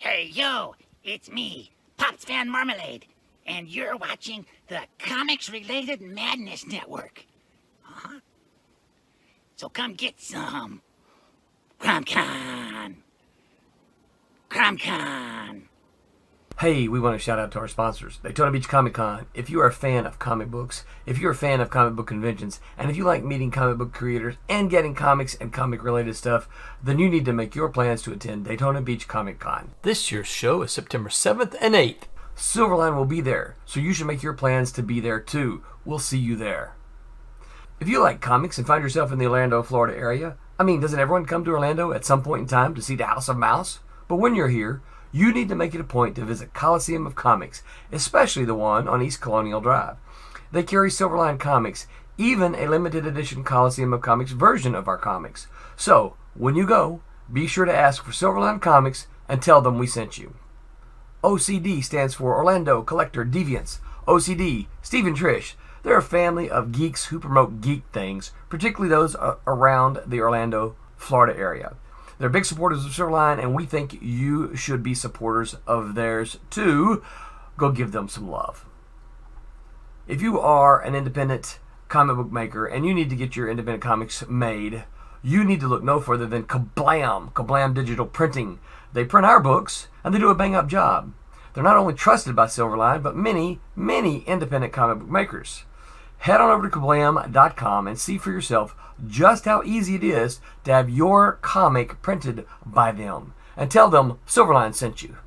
Hey, yo, it's me, Pops Van Marmalade, and you're watching the Comics-Related Madness Network. Huh? So come get some. CromCon. CromCon. Hey, we want to shout out to our sponsors, Daytona Beach Comic Con. If you are a fan of comic books, if you're a fan of comic book conventions, and if you like meeting comic book creators and getting comics and comic-related stuff, then you need to make your plans to attend Daytona Beach Comic Con. This year's show is September 7th and 8th. Silverline will be there, so you should make your plans to be there too. We'll see you there. If you like comics and find yourself in the Orlando, Florida area, doesn't everyone come to Orlando at some point in time to see the House of Mouse? But when you're here, you need to make it a point to visit Coliseum of Comics, especially the one on East Colonial Drive. They carry Silverline Comics, even a limited edition Coliseum of Comics version of our comics. So, when you go, be sure to ask for Silverline Comics and tell them we sent you. OCD stands for Orlando Collector Deviants. OCD, Steve and Trish, they're a family of geeks who promote geek things, particularly those around the Orlando, Florida area. They're big supporters of Silverline, and we think you should be supporters of theirs too. Go give them some love. If you are an independent comic book maker and you need to get your independent comics made, you need to look no further than Kablam Digital Printing. They print our books, and they do a bang-up job. They're not only trusted by Silverline, but many independent comic book makers. Head on over to kablam.com and see for yourself just how easy it is to have your comic printed by them. And tell them Silverline sent you.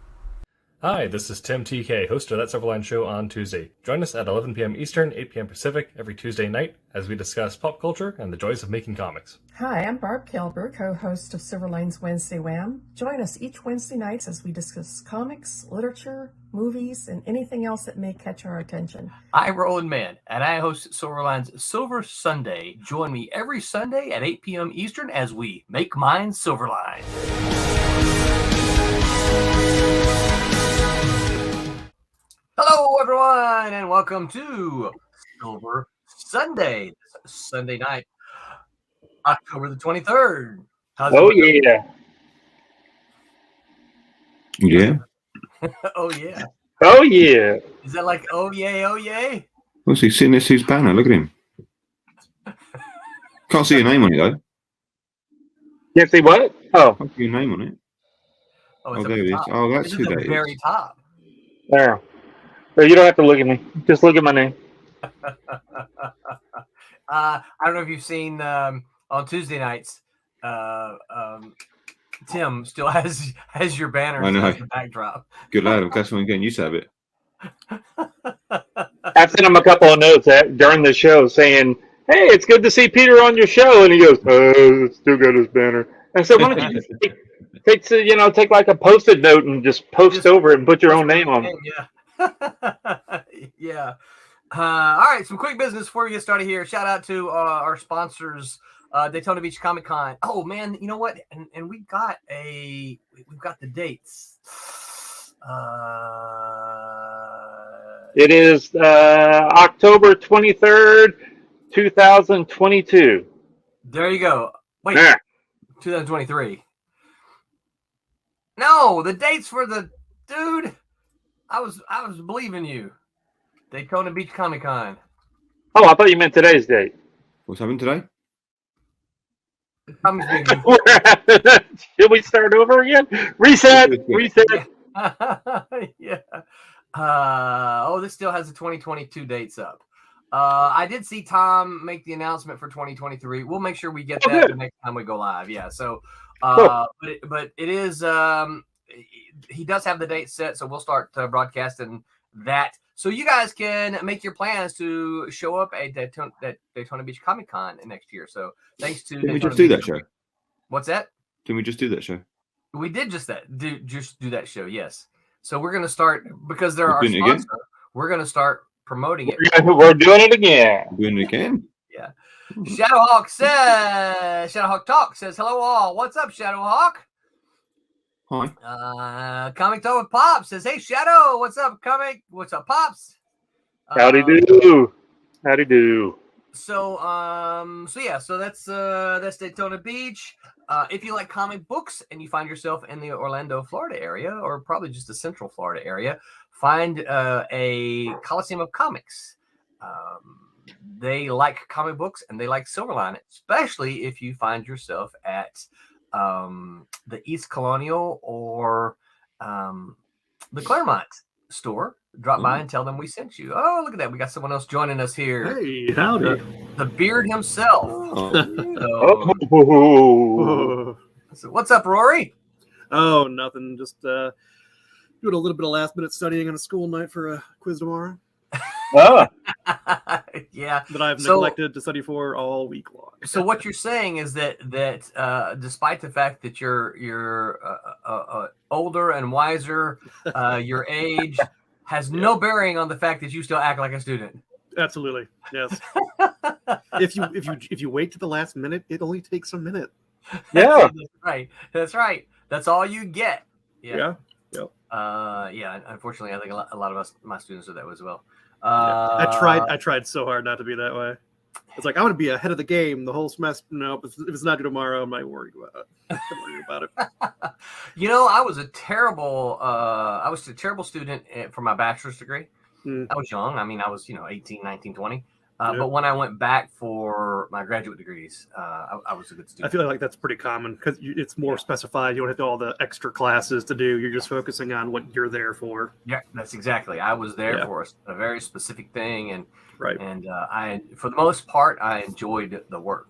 Hi, this is Tim TK, host of That Silverline Show on Tuesday. Join us at 11 p.m. Eastern, 8 p.m. Pacific every Tuesday night as we discuss pop culture and the joys of making comics. Hi, I'm Barb Kilber, co-host of Silverline's Wednesday Wham. Join us each Wednesday nights as we discuss comics, literature, movies, and anything else that may catch our attention. I'm Roland Mann, and I host Silverline's Silver Sunday. Join me every Sunday at 8 p.m. Eastern as we make mine Silverline. Hello, everyone, and welcome to Silver Sunday. This Sunday night, October the 23rd. Yeah. Yeah. Oh, yeah. Oh, yeah. Is that like, oh, yay, oh, yay? What's he sitting next to his banner? Look at him. Can't see your name on it, though. Can't see what? Oh. Can't see your name on it. Oh, there it is. Oh, that's who that is. Very top. There. So you don't have to look at me. Just look at my name. I don't know if you've seen on Tuesday nights, Tim still has your banner as the backdrop. Good lad. That's when I'm getting used to have it. I sent him a couple of notes during the show saying, hey, it's good to see Peter on your show. And he goes, still got his banner. I said, why don't you just take like a Post-it note and just post over it and put your own name on it. Yeah. Yeah. All right, some quick business before we get started here. Shout out to our sponsors, Daytona Beach Comic Con. Oh man, you know what? And we've got the dates. It is October 23rd, 2022. There you go. Wait, yeah. 2023. No, the dates for the dude. I was believing you. Daytona Beach Comic Con. Oh, I thought you meant today's date. What's happened today? Should we start over again? Reset. Yeah. This still has the 2022 dates up. I did see Tom make the announcement for 2023. We'll make sure we get that the next time we go live. Yeah. So, cool. but it is. He does have the date set, so we'll start broadcasting that, so you guys can make your plans to show up at Daytona Beach Comic Con next year. So thanks to. Can we just do that show? What's that? Can we just do that show? We did just do that show. Yes. So we're gonna start because they're our sponsor. We're gonna start promoting it. We're doing it again. Doing it again. Yeah. Shadowhawk Talk says hello all. What's up, Shadowhawk? Hi. Comic Talk with Pops says, hey Shadow, what's up, Comic? What's up, Pops? Howdy do. So that's Daytona Beach. if you like comic books and you find yourself in the Orlando, Florida area, or probably just the Central Florida area, find a Coliseum of Comics. They like comic books and they like Silverline, especially if you find yourself at the East Colonial or the Claremont store. Drop by and tell them we sent you. Oh, look at that. We got someone else joining us here. Hey, howdy. The beard himself. Oh. So what's up, Rory? Oh, nothing. Just doing a little bit of last minute studying on a school night for a quiz tomorrow Oh. Yeah. that I've neglected to study for all week long. So what you're saying is that despite the fact that you're older and wiser, your age has no bearing on the fact that you still act like a student. Absolutely, yes. if you wait to the last minute, it only takes a minute. Yeah. That's right. That's all you get. Yeah. Yeah. Unfortunately, I think a lot of my students do that as well. I tried so hard not to be that way. It's like I want to be ahead of the game the whole semester. No, if it's not due tomorrow, I'm not worried about it. I'm worried about it. You know, I was a terrible student for my bachelor's degree. I was young. I mean, I was 18, 19, 20. But when I went back for my graduate degrees, I was a good student. I feel like that's pretty common because it's more specified. You don't have all the extra classes to do. You're just focusing on what you're there for. Yeah, that's exactly. I was there for a very specific thing, and I, for the most part, I enjoyed the work.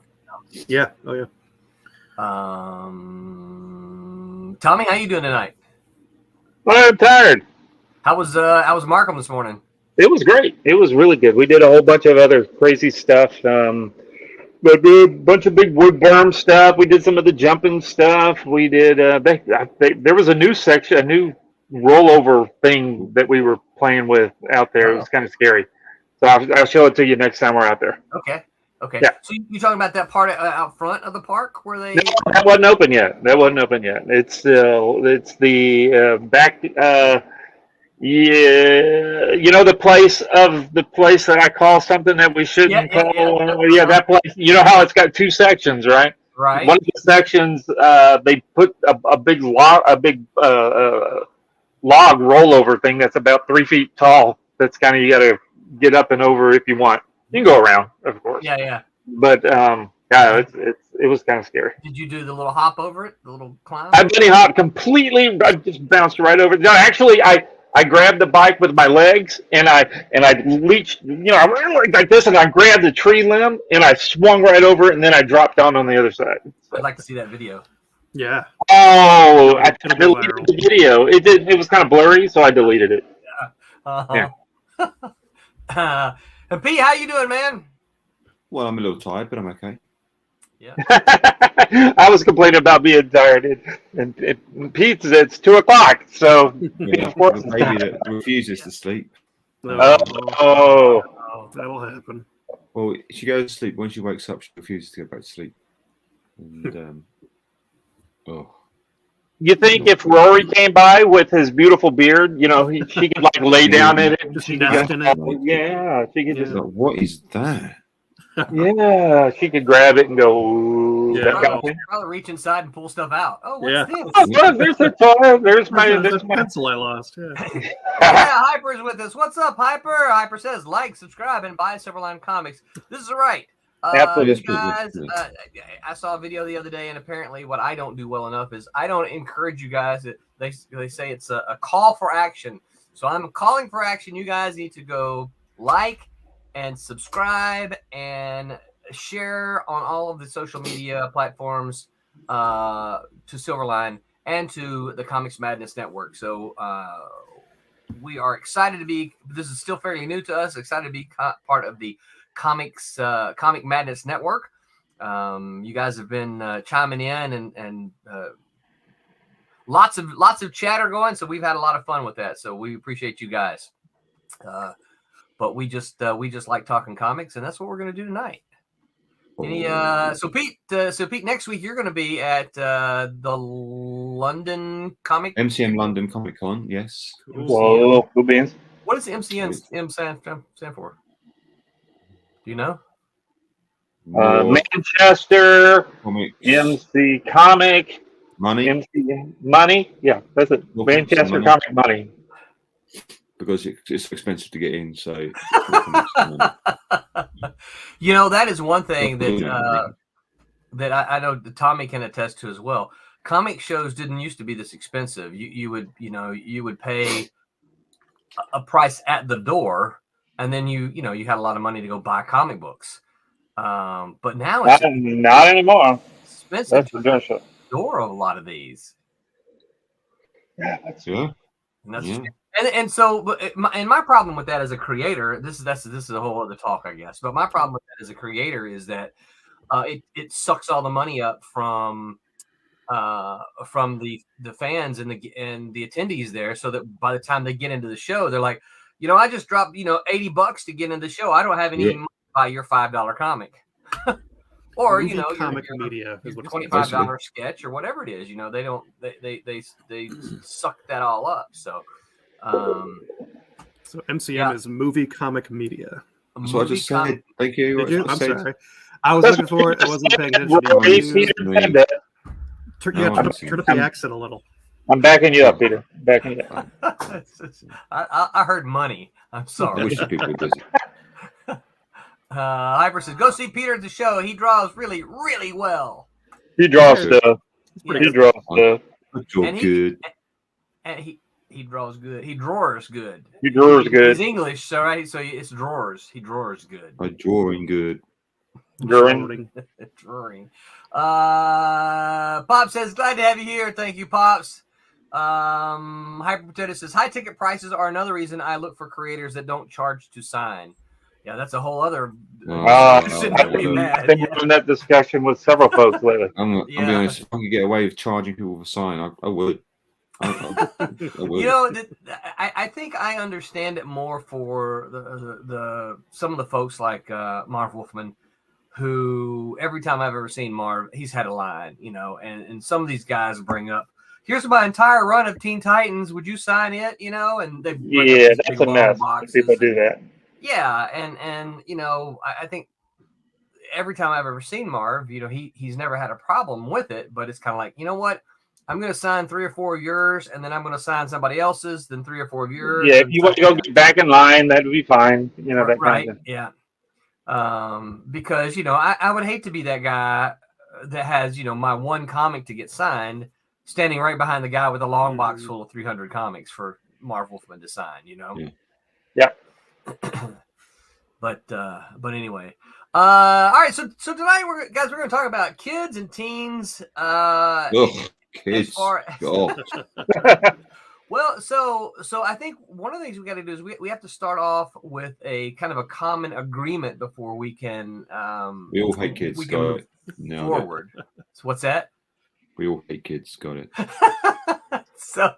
Yeah. Oh yeah. Tommy, how you doing tonight? Well, I'm tired. How was Markham this morning? It was great. It was really good. We did a whole bunch of other crazy stuff. We did a bunch of big woodworm stuff. We did some of the jumping stuff. We did. There was a new section, a new rollover thing that we were playing with out there. It was kind of scary. So I'll show it to you next time we're out there. Okay. Yeah. So you talking about that part out front of the park where they? No, that wasn't open yet. It's the back. The place that I call something that we shouldn't call. Yeah, that place. You know how it's got two sections, right? Right. One of the sections, they put a big log rollover thing that's about 3 feet tall. That's kind of, you got to get up and over if you want. You can go around, of course. Yeah. But it was kind of scary. Did you do the little hop over it, the little climb? I bunny hopped completely. I just bounced right over. No, actually, I grabbed the bike with my legs and I leached. I ran like this, and I grabbed the tree limb and I swung right over it, and then I dropped down on the other side. I'd like to see that video. Yeah. Oh, I deleted the video. It was kind of blurry, so I deleted it. Yeah. And Pete, how you doing, man? Well, I'm a little tired, but I'm okay. Yeah. I was complaining about being tired, and Pete's it's 2:00, so The baby that refuses to sleep. Oh, that'll happen. Well, she goes to sleep. When she wakes up, she refuses to go back to sleep. And You think if Rory came by with his beautiful beard, she could like lay down in it, and she could Nest in it. she could just, what is that? she could grab it and go. Ooh, Yeah. that kind of thing. Probably reach inside and pull stuff out. Oh, what's Yeah. this? Oh, look, there's the toy. There's my pencil I lost. Yeah. Yeah, Hyper's with us. What's up, Hyper? Hyper says, like, subscribe, and buy Silverline Comics. This is right. Absolutely. You guys, I saw a video the other day, and apparently what I don't do well enough is I don't encourage you guys. They say it's a call for action. So I'm calling for action. You guys need to go like and subscribe and share on all of the social media platforms to Silverline and to the Comics Madness Network. So we are excited to be, this is still fairly new to us, excited to be part of the Comic Madness Network. You guys have been chiming in and lots of chatter going, so we've had a lot of fun with that. So we appreciate you guys. But we just like talking comics, and that's what we're going to do tonight. So Pete, next week you're going to be at the London Comic MCM London Comic Con, yes. Whoa, good beans. What does MCN stand for? Do you know? More Manchester, comics, MC Comic, money, MC Money. Yeah, that's it. More comics and Manchester money. Comic Money. because it's expensive to get in. So, more comics and money. That is one thing that I know that Tommy can attest to as well. Comic shows didn't used to be this expensive. You would pay a price at the door, and then you had a lot of money to go buy comic books. But now it's Not anymore. expensive That's to for darn sure. door of a lot of these. Yeah, that's Yeah. And that's Yeah. and so my problem with that as a creator, this is a whole other talk, I guess. But my problem with that as a creator is that it sucks all the money up from the fans and the attendees there, so that by the time they get into the show, they're like, I just dropped $80 to get into the show. I don't have any money to buy your $5 comic. Or Movie your comic media is your what $25 sketch or whatever it is. They suck that all up. So So MCM is movie comic media. So I just said, thank you. Did you? I I'm said- sorry. I was looking for it. I wasn't paying attention. Right, to Peter you. said that. Turn up the accent a little. I'm backing you up, Peter. Backing you up. I heard money. I'm I sorry. wish people would visit. Hyper says, go see Peter at the show. He draws really, really well. He draws Yeah. stuff. Yeah. He draws stuff. I draw And good. And he draws good. He drawers good. He draws good. He's English, so right. So it's drawers. He drawers good. I drawing good. Drawing. Drawing. Pop says, glad to have you here. Thank you, Pops. Hyper Potato says, high ticket prices are another reason I look for creators that don't charge to sign. Yeah, that's a whole other. I've shouldn't be been bad. having that discussion with several folks lately. I'll Yeah. be honest. If I could get away with charging people with a sign, I would. I would. I think I understand it more for the some of the folks like Marv Wolfman, who every time I've ever seen Marv, he's had a line, and some of these guys bring up, here's my entire run of Teen Titans. Would you sign it? And they bring up Yeah, these that's big a long mess. boxes. People do that. Yeah, and I think every time I've ever seen Marv, he's never had a problem with it, but it's kind of like, you know what? I'm going to sign 3 or 4 of yours, and then I'm going to sign somebody else's, then 3 or 4 of yours. Yeah, if you want to go get back in line, that would be fine. That right? kind of thing. Yeah. Because I would hate to be that guy that has my one comic to get signed, standing right behind the guy with a long box full of 300 comics for Marv Wolfman to sign. Yeah. But anyway, all right. So tonight we're going to talk about kids and teens. Kids. As far as- God. Well, so I think one of the things we got to do is we have to start off with a kind of a common agreement before we can. We all hate kids. We can Got move it. No, forward. So what's that? we all hate kids. Got it. So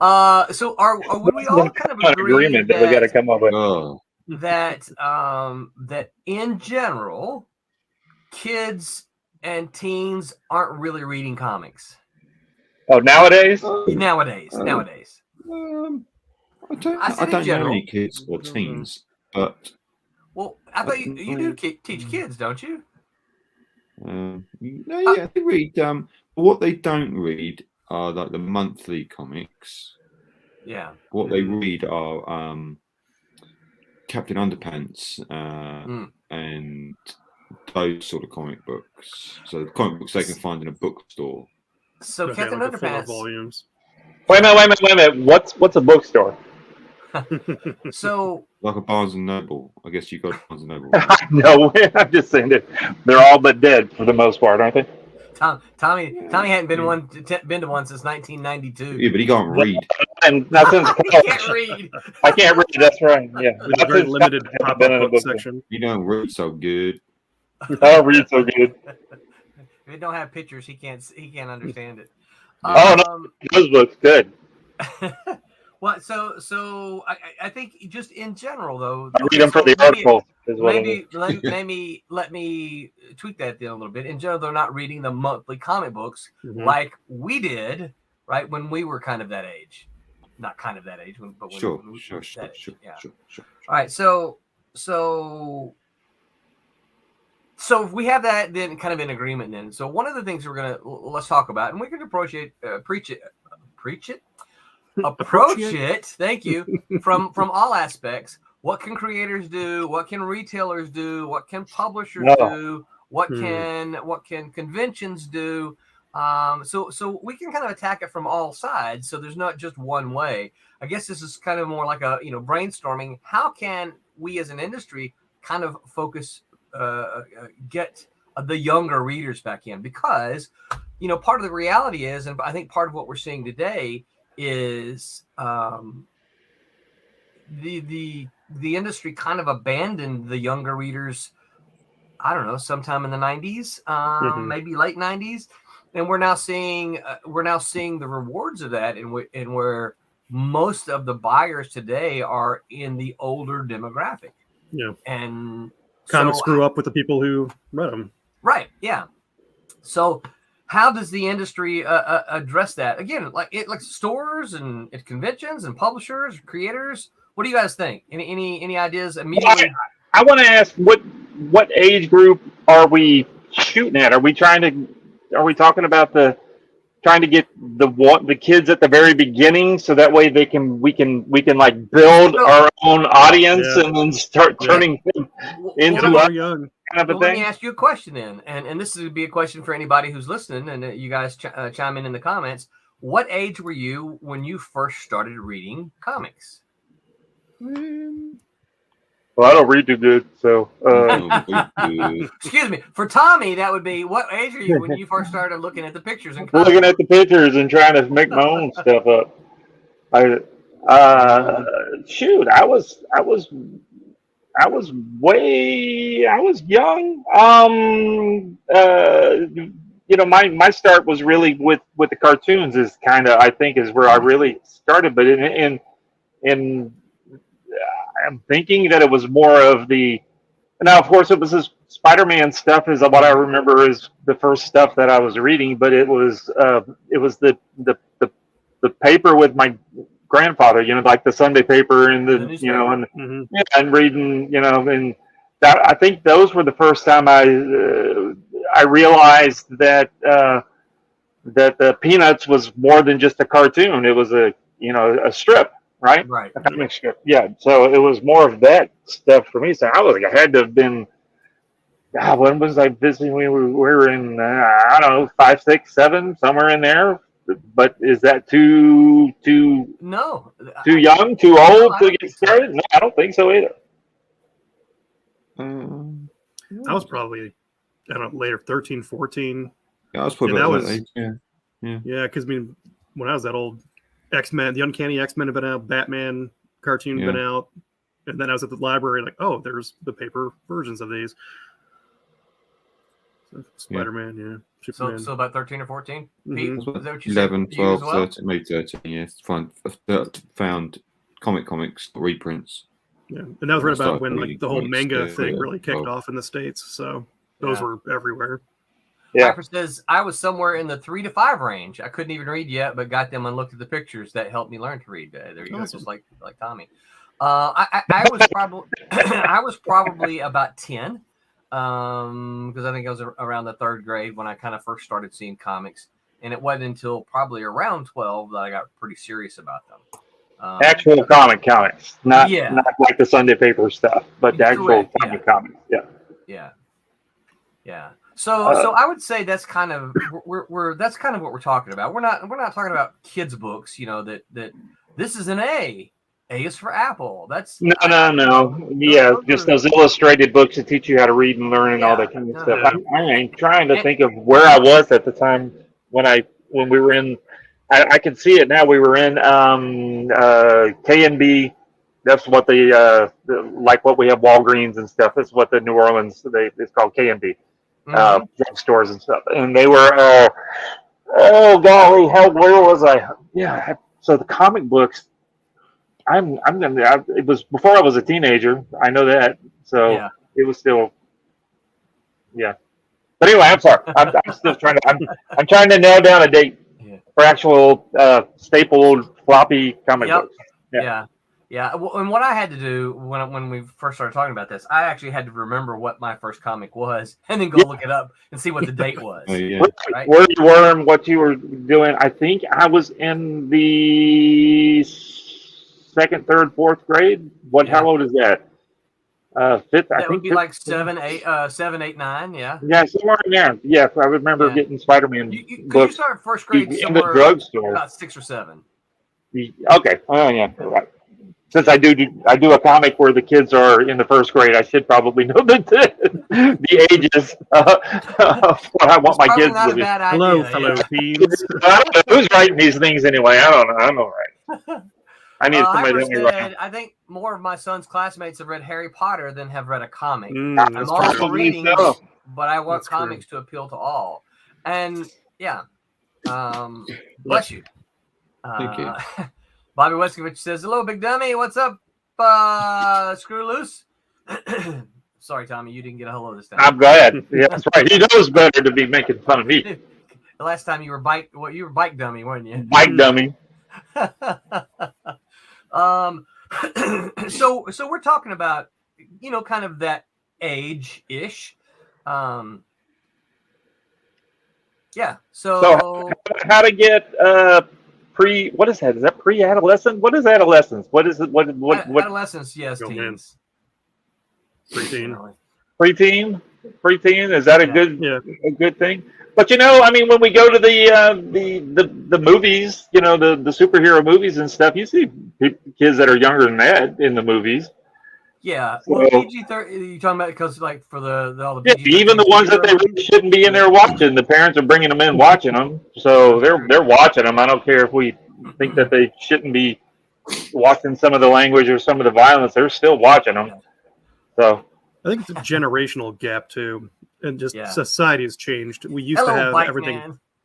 would we all kind of An agree agreement that we got to come up with. Oh, that in general, kids and teens aren't really reading comics Oh, nowadays? nowadays? I don't I I said in don't know general. any kids or teens, but Well, I thought you do teach kids, don't you? no, yeah, they read. But what they don't read are like the monthly comics. Yeah. What they read are Captain Underpants and those sort of comic books. So the comic books they can find in a bookstore. So Okay, Captain like the full Underpants. volumes. Wait a minute. What's a bookstore? So Like a Barnes and Noble. I guess you got Barnes and Noble. No, I'm just saying that they're all but dead for the most part, aren't they? Tommy hadn't been to one since 1992. Yeah, but he can't read. And not since He can't read. I can't read. That's right. Yeah, There's a Not very since limited I've pop-up been in a book bookstore. section. You don't read so good. I don't read so good. If it don't have pictures, he can't understand it. Oh, no. Those books good. Well, so I think just in general though, I read them for the articles. Is what it is. maybe let me tweak that a little bit. In general, they're not reading the monthly comic books Mhm. like we did, right, when we were kind of that age. Not kind of that age, but when Sure, when we sure, were that sure, age, yeah. sure. All right, so So if we have that then kind of in agreement then. So one of the things let's talk about, and we can approach it. Thank you. From all aspects. What can creators do? What can retailers do? What can publishers do? What can conventions do? So we can kind of attack it from all sides. So there's not just one way. I guess this is kind of more like a brainstorming. How can we as an industry kind of focus, get the younger readers back in? Because part of the reality is, and I think part of what we're seeing today is the industry kind of abandoned the younger readers. I don't know, sometime in the 90s, maybe late 90s, and we're now seeing the rewards of that, and where most of the buyers today are in the older demographic. Yeah, and comics grew up with the people who read them. Right. Yeah. So how does the industry address that? Again, like stores and at conventions and publishers, creators. What do you guys think? Any ideas immediately? Well, I want to ask what age group are we shooting at? Are we talking about trying to get the kids at the very beginning, so that way we can like build our own audience and then start turning them into us young. Kind of a thing? Let me ask you a question then, and this would be a question for anybody who's listening, and you guys chime in the comments. What age were you when you first started reading comics? Well, I don't read too good, so. Excuse me. For Tommy, that would be, what age are you when you first started looking at the pictures and looking at the pictures and trying to make my own stuff up? I was young. My start was really with the cartoons. Is kind of, I think, is where I really started. But in I'm thinking that it was more of the. Now, of course, it was this Spider-Man stuff is what I remember is the first stuff that I was reading. But it was the paper with my grandfather, like the Sunday paper and and reading, and that, I think those were the first time I realized that that the Peanuts was more than just a cartoon. It was a strip, right? Right. A comic strip. Yeah. So it was more of that stuff for me. So I had to have been. God, when was I visiting? We were in I don't know, 5, 6, 7, somewhere in there. But is that too young, too old to get started? No, I don't think so either. I was probably, I don't know, later, 13, 14. Yeah, I was probably about that age. Yeah, because when I was that old, X-Men, the Uncanny X-Men had been out, Batman cartoon had been out, and then I was at the library like, oh, there's the paper versions of these. So, Spider-Man, Superman. So about 13 or 14? Pete, is that what you 11, said? 12, 13, maybe 13, yeah. Found comics, reprints. Yeah, and that was right about when the whole manga thing really kicked off in the States. So those were everywhere. Yeah. Piper says, I was somewhere in the 3 to 5 range. I couldn't even read yet, but got them and looked at the pictures. That helped me learn to read. There you go, just like Tommy. I was probably about 10. Because I think I was around the 3rd grade when I kind of first started seeing comics, and it wasn't until probably around 12 that I got pretty serious about them. Actual comics, not like the Sunday paper stuff, but the actual comics. Yeah. So I would say that's kind of that's kind of what we're talking about. We're not talking about kids' books. That this is an A. A is for Apple. That's no. Yeah, just those illustrated books that teach you how to read and learn and all that kind of stuff. I ain't trying to think of where I was at the time when we were in. I can see it now. We were in K&B. That's what like what we have Walgreens and stuff. That's what the New Orleans it's called K&B drugstores and stuff. And they were oh golly, where was I? Yeah. So the comic books. It was before I was a teenager. I know that. So it was still, But anyway, I'm sorry. I'm still trying to. I'm trying to nail down a date for actual stapled floppy comic books. Yeah, well, and what I had to do when we first started talking about this, I actually had to remember what my first comic was, and then go look it up and see what the date was. Oh, yeah. Right? Where you were and what you were doing. I think I was in the second, third, fourth grade. How old is that? Fifth. That I think would be fifth, like 7, 8, 9. Yeah. Yeah, somewhere in there. Yeah, I remember getting Spider-Man You books start first grade in the somewhere drugstore. about 6 or 7. Okay. Oh yeah. Right. Since I do a comic where the kids are in the first grade, I should probably know the ages of what I want my kids not to a be. bad Hello, idea, fellow yeah. teens. I don't know who's writing these things anyway. I don't know. I'm all right. I need somebody to help me write. I think more of my son's classmates have read Harry Potter than have read a comic. That's I'm all for true. reading, so. but I want That's comics to appeal to all. And yeah, bless you. Thank you. Bobby Weskovich says, "Hello, big dummy. What's up, screw loose?" Sorry, Tommy, you didn't get a hello this time. I'm glad. Yeah, that's right. He knows better to be making fun of me. The last time you were bike dummy, weren't you? Bike dummy. So we're talking about, kind of that age-ish. Yeah. So how to get what is that? Is that pre-adolescent? What is adolescence? What is it? What Adolescence, yes, teens. Preteen. Preteen, is that a good thing? But when we go to the movies, the superhero movies and stuff, you see kids that are younger than that in the movies. Yeah, So, well, PG-13. You talking about because like for all the PG-13, even the ones that they really shouldn't be in there watching, the parents are bringing them in watching them, so they're watching them. I don't care if we think that they shouldn't be watching some of the language or some of the violence; they're still watching them. So I think it's a generational gap too, and just society has changed. We used to have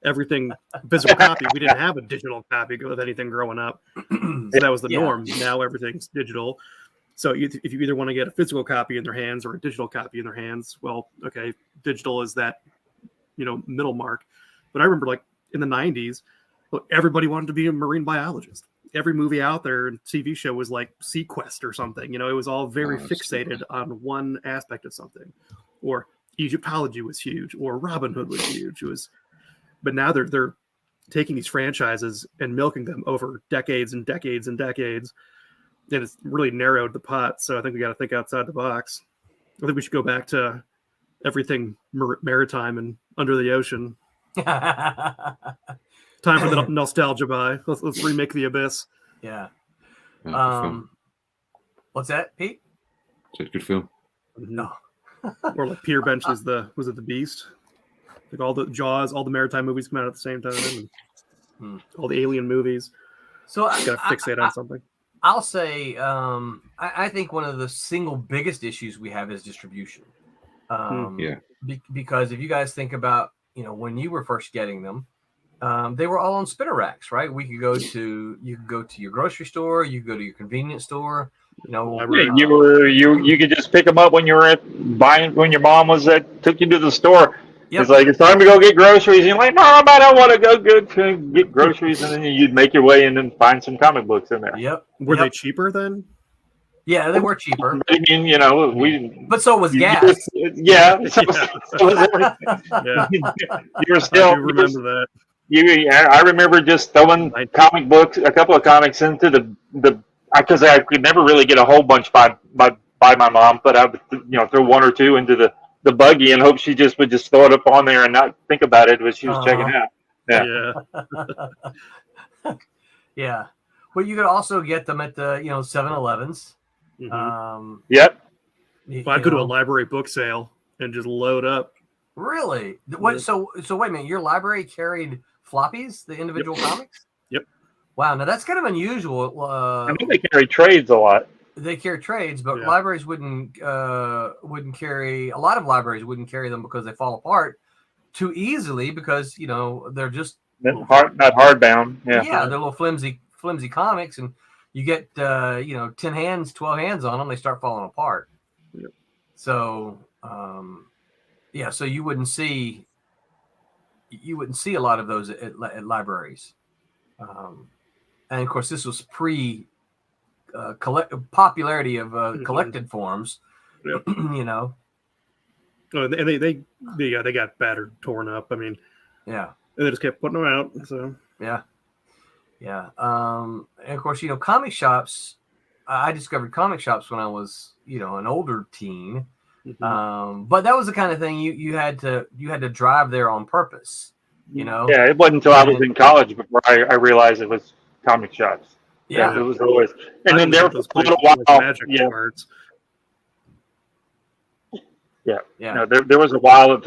everything physical copy. We didn't have a digital copy of anything growing up. So that was the norm. Now everything's digital. So if you either want to get a physical copy in their hands or a digital copy in their hands, well, okay, digital is that, middle mark. But I remember like in the 90s, everybody wanted to be a marine biologist. Every movie out there and TV show was like Sequest or something. It was all very fixated on one aspect of something. Or Egyptology was huge, or Robin Hood was huge. But now they're taking these franchises and milking them over decades and decades and decades. And it's really narrowed the pot. So I think we got to think outside the box. I think we should go back to everything maritime and under the ocean. Time for the nostalgia buy. Let's remake The Abyss. Yeah. What's that, Pete? It's a good film. No. Or like Pier Bench was it The Beast? Like all the Jaws, all the maritime movies come out at the same time. And all the alien movies. So got to fixate on something. I'll say, I think one of the single biggest issues we have is distribution. Because if you guys think about, when you were first getting them, they were all on spinner racks, right? You could go to your grocery store, you could go to your convenience store. You could just pick them up when you were when your mom took you to the store. Yep. It's like, it's time to go get groceries. And you're like, Mom, I don't want to go get groceries. And then you'd make your way in and find some comic books in there. Yep. Were they cheaper then? Yeah, they were cheaper. I mean, But so was gas. Yeah. You were still. I do remember that. I remember just throwing a couple of comics into because I could never really get a whole bunch by my mom, but I would throw one or two into the buggy and hope she would just throw it up on there and not think about it when she was checking out. Yeah. Yeah. Well, you could also get them at the 7-Elevens. Mm-hmm. Yep. I'd go to a library book sale and just load up. Really? What? So wait a minute. Your library carried floppies, the individual comics? Yep. Wow. Now that's kind of unusual. I think they carry trades a lot. They carry trades, but libraries wouldn't carry. A lot of libraries wouldn't carry them because they fall apart too easily because they're just not hardbound. Yeah, they're little flimsy comics, and you get 10 hands, 12 hands on them, they start falling apart. Yep. So so you wouldn't see a lot of those at libraries, and of course this was pre popularity of collected forms. Yep. You know. Oh, and they got battered, torn up. I mean, yeah, they just kept putting them out. So yeah. And of course, you know, comic shops. I discovered comic shops when I was, you know, an older teen. But that was the kind of thing you had to drive there on purpose. You know. Yeah, it wasn't until I was in college before I realized it was comic shops. Yeah, it was always. And then there for a little while, magic cards. Yeah. No, there was a while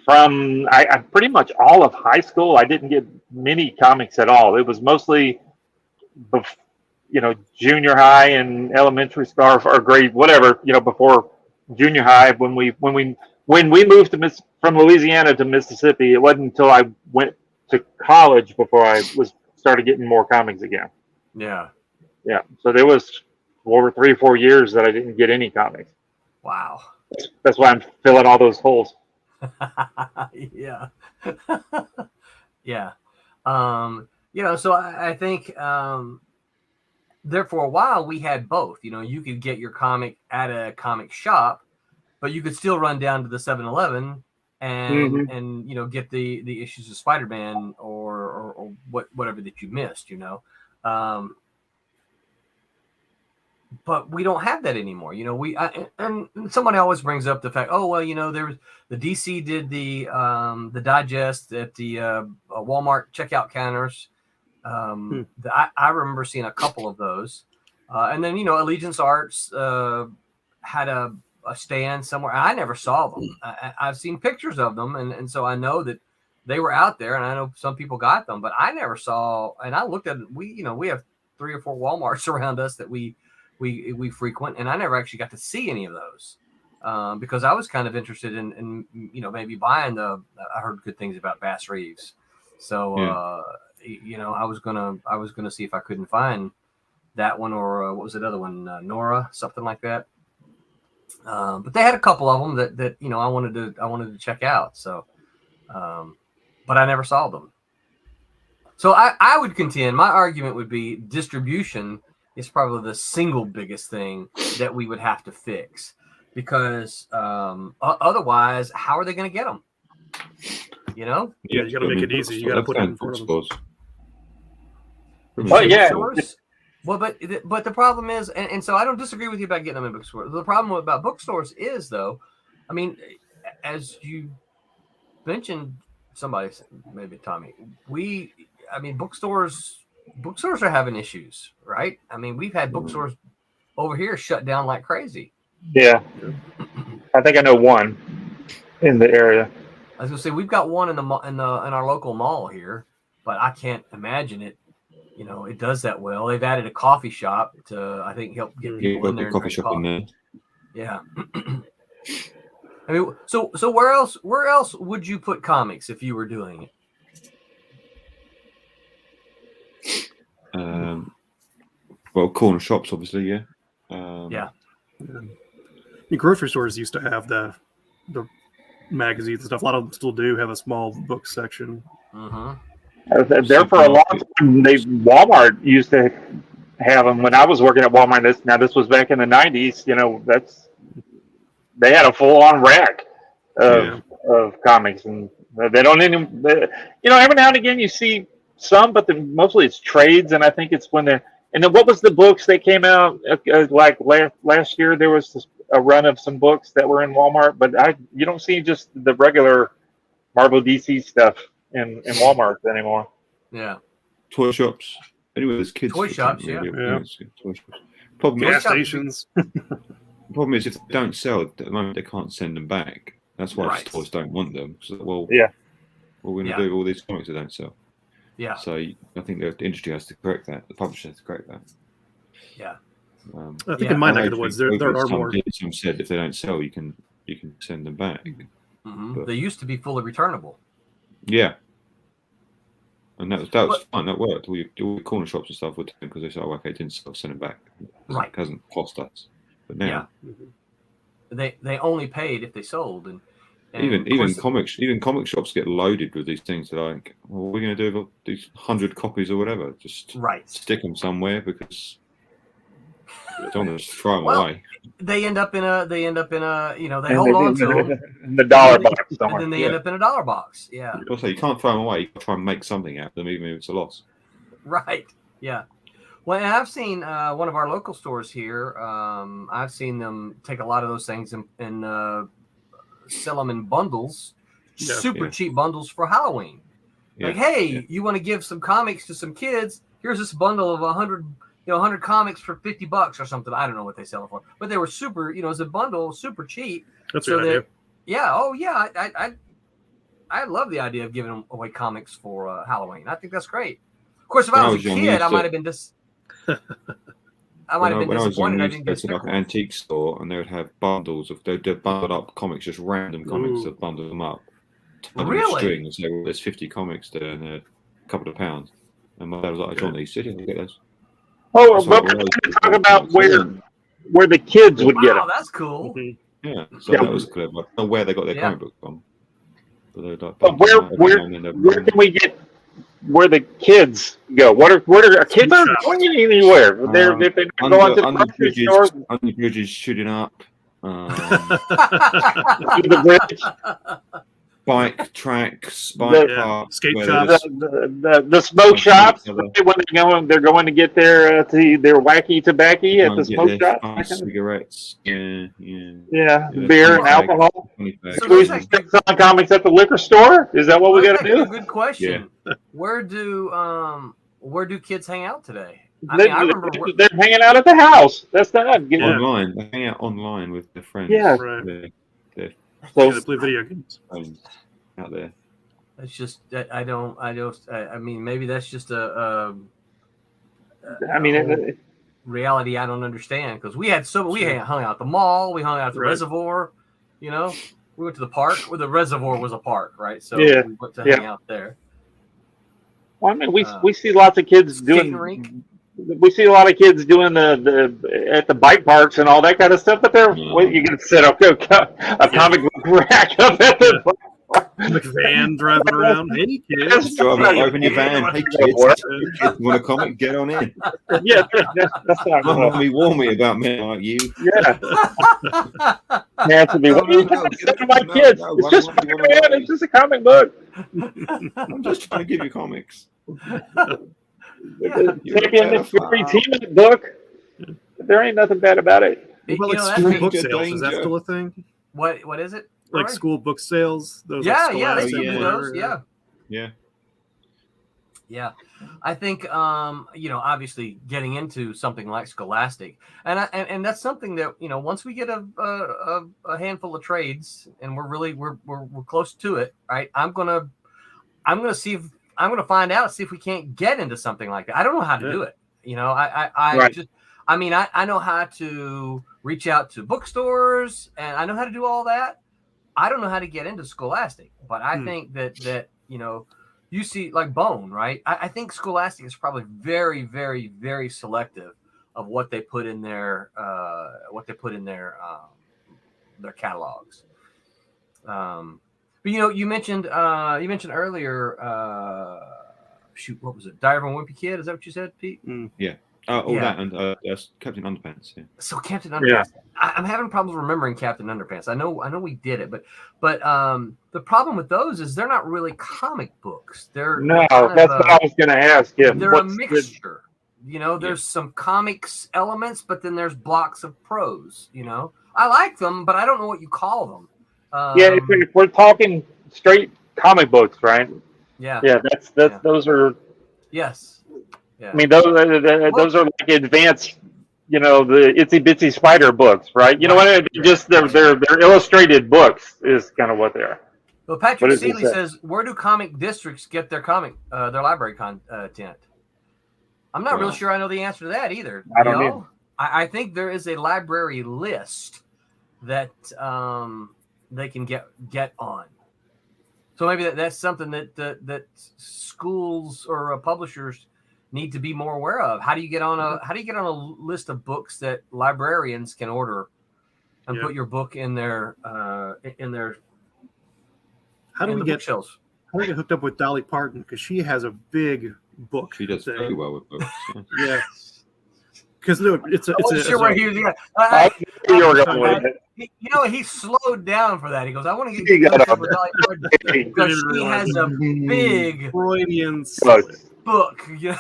from I pretty much all of high school. I didn't get many comics at all. It was mostly, you know, junior high and elementary school or grade whatever. You know, before junior high when we moved from Louisiana to Mississippi. It wasn't until I went to college before I started getting more comics again. Yeah. So there was over 3 or 4 years that I didn't get any comics. Wow. That's why I'm filling all those holes. Yeah. Yeah. You know, so I think there for a while we had both. You know, you could get your comic at a comic shop, but you could still run down to the 7-Eleven and you know, get the issues of Spider-Man or whatever that you missed, you know. But we don't have that anymore. You know, and somebody always brings up the fact, oh, well, you know, there was the DC did the digest at the Walmart checkout counters. I remember seeing a couple of those. And then, you know, Allegiance Arts had a stand somewhere. I never saw them. I've seen pictures of them. And so I know that they were out there, and I know some people got them, but I never saw, and I looked at it. We have 3 or 4 Walmarts around us that we frequent, and I never actually got to see any of those because I was kind of interested in you know, maybe buying I heard good things about Bass Reeves, so you know, I was gonna see if I couldn't find that one or what was that other one, Nora, something like that. But they had a couple of them that you know I wanted to check out. So, but I never saw them. So I would contend, my argument would be distribution is probably the single biggest thing that we would have to fix, because otherwise, how are they going to get them? You know? Yeah, you got to make it easy. You got to put it in front of them. Oh yeah. Well, but the problem is, and so I don't disagree with you about getting them in bookstores. The problem about bookstores is, though, I mean, as you mentioned, somebody, maybe Tommy, bookstores are having issues, right? I mean, we've had bookstores over here shut down like crazy. Yeah, I think I know one in the area. I was gonna say we've got one in our local mall here, but I can't imagine it. You know, it does that well. They've added a coffee shop to, I think, help get people in there. Coffee shop in there. Yeah. I mean, so where else would you put comics if you were doing it? Well, corner shops, obviously, yeah. Yeah. The grocery stores used to have the magazines and stuff. A lot of them still do have a small book section. There for a long time, Walmart used to have them. When I was working at Walmart, this was back in the 90s. You know, they had a full-on rack of comics, and they don't you know, every now and again you see some, but mostly it's trades, and I think it's when they're. And then what was the books that came out like last year? There was a run of some books that were in Walmart, but you don't see just the regular Marvel DC stuff in Walmart anymore. Yeah. Toy shops. Anyway, there's kids. Toy shops, yeah. Toy shops. Gas stations. The problem is if they don't sell at the moment, they can't send them back. That's why stores don't want them. So, well, what are we going to do with all these comics that don't sell? Yeah. So I think the industry has to correct that. The publisher has to correct that. Yeah. I think in my neck of the woods, there are more. Some said if they don't sell, you can send them back. But they used to be fully returnable. Yeah. And that was fine. That worked. All the corner shops and stuff would, because they said, "Oh, okay, it didn't sell, send it back." Right. It hasn't cost us. But now, they only paid if they sold, and even comic shops get loaded with these things. They're like, well, what are we going to do with these 100 copies or whatever? Just stick them somewhere because Don't just throw them Well, away. They end up in a. They hold on to them in the dollar box and somewhere. then they end up in a dollar box. Yeah. Also, you can't throw them away. You can try and make something out of them, even if it's a loss. Right. Yeah. Well, and I've seen one of our local stores here. I've seen them take a lot of those things and sell them in bundles, super cheap bundles for Halloween. Like, hey, you want to give some comics to some kids? Here's this bundle of 100 comics for $50 or something. I don't know what they sell it for, but they were super. As a bundle, super cheap. That's a good idea. Yeah. Oh, yeah. I love the idea of giving away comics for Halloween. I think that's great. Of course, if I was a kid, I might have been I might have been disappointed. I didn't get like an antique store, and they would have bundles of they'd bundled up comics, just random comics that bundle them up. Really? String and say, well, there's 50 comics there, and they're a couple of pounds. And my dad was like, "I want these. I'll get those." Oh, but we're going to talk about where the kids would get them. That's cool. Mm-hmm. Yeah, so that was clever. I don't know where they got their comic book from. But where can we get where the kids go? Where are kids aren't going anywhere? They're going to the grocery store. Under bridges shooting up. The bridge. Bike tracks, bike parks, skate shops, the smoke shops. When they're going to get their wacky tobacco at the smoke shop. Cigarettes, beer and alcohol. So we selling comics at the liquor store. Is that what we got to do? Good question. Yeah. Where do kids hang out today? I remember they're hanging out at the house. That's not online. They hang out online with their friends. Yeah, right. They play video games out there. It's just I mean, maybe that's just a reality I don't understand, because we hung out at the mall, we hung out at the reservoir, we went to the park where the reservoir was a park, right? So we went to hang out there. Well, I mean, we see lots of kids doing rink. We see a lot of kids doing the at the bike parks and all that kind of stuff, but you can set up a comic book rack up at the van driving around. Hey kids, open your van. Hey kids, want a comic? Get on in. Yeah, that's not good. Be warmy about men like you. Yeah. Anthony, what are you doing to my kids? It's just a comic book. I'm just trying to give you comics. Champion Fury team book. There ain't nothing bad about it. What about school book sales? Is that still a thing? What is it? Like school book sales? Those yeah. I think obviously getting into something like Scholastic, and that's something that once we get a handful of trades and we're close to it, right? I'm gonna find out, see if we can't get into something like that. I don't know how to do it. I know how to reach out to bookstores, and I know how to do all that. I don't know how to get into Scholastic, but I think that you see like Bone, right? I think Scholastic is probably very, very, very selective of what they put in their their catalogs. But you mentioned earlier. What was it? Diary of a Wimpy Kid? Is that what you said, Pete? Yeah. That and Captain Underpants. Yeah. So Captain Underpants. Yeah. I'm having problems remembering Captain Underpants. I know we did it, but the problem with those is they're not really comic books. That's what I was going to ask him. They're a mixture. There's some comics elements, but then there's blocks of prose. I like them, but I don't know what you call them. If we're talking straight comic books, right? Yeah. Those are. Yes. Yeah. I mean, those are like advanced, the itsy bitsy spider books, right? They're illustrated books is kind of what they are. Well, Patrick Seeley says, where do comic districts get their their library content? I'm not real sure I know the answer to that either. I don't know. I think there is a library list that they can get on. So maybe that's something that schools or publishers need to be more aware of. How do you get on a list of books that librarians can order and put your book in their How do we get bookshelves? How do we get hooked up with Dolly Parton, because she has a big book? She does very well with books. Yeah. Because no, it's a. I knew you were going with it. He slowed down for that. He goes, I want to get with Dolly Parton because she has a big Freudian book. Yeah,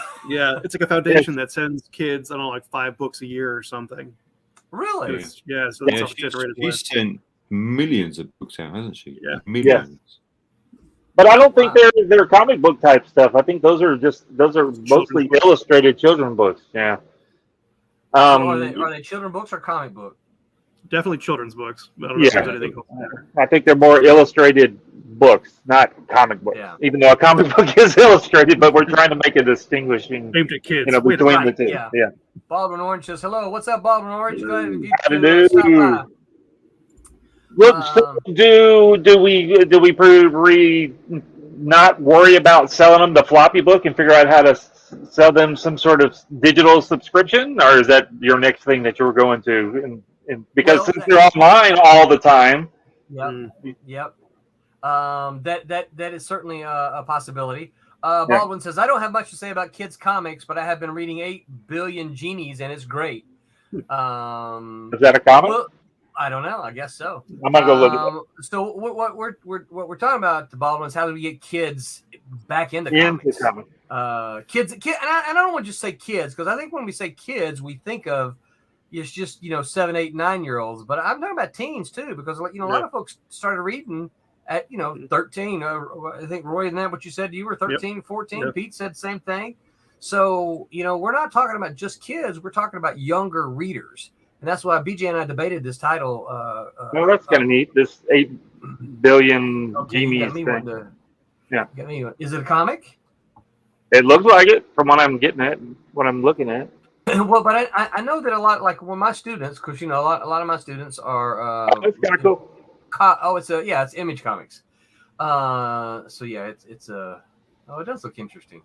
it's like a foundation that sends kids, I don't know, like 5 books a year or something. Really? Yeah, so that's self-generated. She's sent millions of books out, hasn't she? Yeah. Millions. Yeah. But I don't think they're comic book type stuff. I think those are mostly illustrated children's books. Yeah. Are they children's books or comic book? Definitely children's books. I don't know if there's anything else there. I think they're more illustrated books, not comic books. Yeah. Even though a comic book is illustrated, but we're trying to make a distinguishing aimed at kids. Between the two. Yeah. Baldwin Orange says hello. What's up, Baldwin Orange? Go ahead and stop by. Look, so do we not worry about selling them the floppy book and figure out how to sell them some sort of digital subscription, or is that your next thing that you're going to? Because since they're online all the time. Yep. That is certainly a possibility. Baldwin says, I don't have much to say about kids' comics, but I have been reading 8 Billion Genies, and it's great. Is that a comic? Well, I don't know. I guess so. I'm gonna go look at it. So what we're talking about, Baldwin, is how do we get kids back into comics? Kids, and I don't want to just say kids, because I think when we say kids, we think of it's just 7, 8, 9-year-olds, but I'm talking about teens too, because a lot of folks started reading at 13. I think Roy, isn't that what you said? You were 13, 14. Yep. Pete said the same thing. So we're not talking about just kids. We're talking about younger readers. And that's why BJ and I debated this title. No, that's kind of neat. This 8 billion genies thing. Is it a comic? It looks like it from what I'm getting at, what I'm looking at. Well, but I know that a lot, like when my students, because a lot of my students are. That's kind of cool. It's Image Comics. It does look interesting.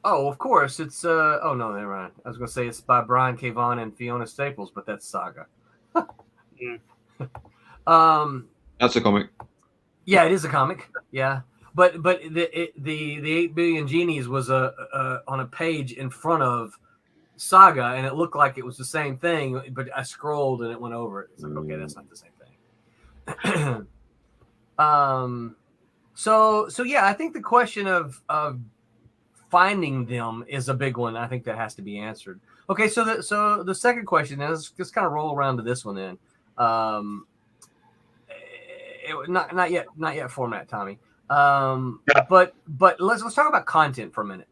Of course, it's no, never mind. I was going to say it's by Brian K. Vaughan and Fiona Staples, but that's Saga. That's a comic. Yeah, it is a comic. Yeah, but the 8 Billion Genies was on a page in front of Saga, and it looked like it was the same thing, but I scrolled and it went over it. It's like, okay, that's not the same thing. I think the question of finding them is a big one. I think that has to be answered. Okay, so the second question is, let's kind of roll around to this one then. Not yet format, Tommy. But let's talk about content for a minute.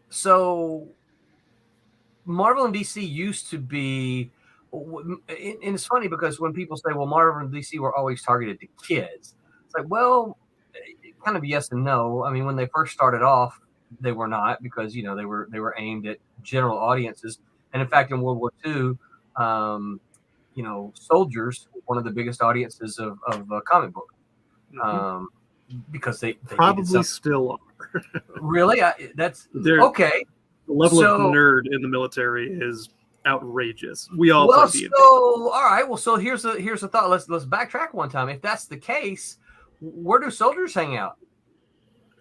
So Marvel and DC used to be, and it's funny because when people say, well, Marvel and DC were always targeted to kids, it's like, well, kind of yes and no. I mean, when they first started off, they were not, because they were aimed at general audiences. And in fact, in World War II, soldiers were one of the biggest audiences of a comic book, because they probably still are. Really, that's okay. The level of nerd in the military is outrageous. We all play D&D. All right. Well, so here's a thought. Let's backtrack one time. If that's the case, where do soldiers hang out?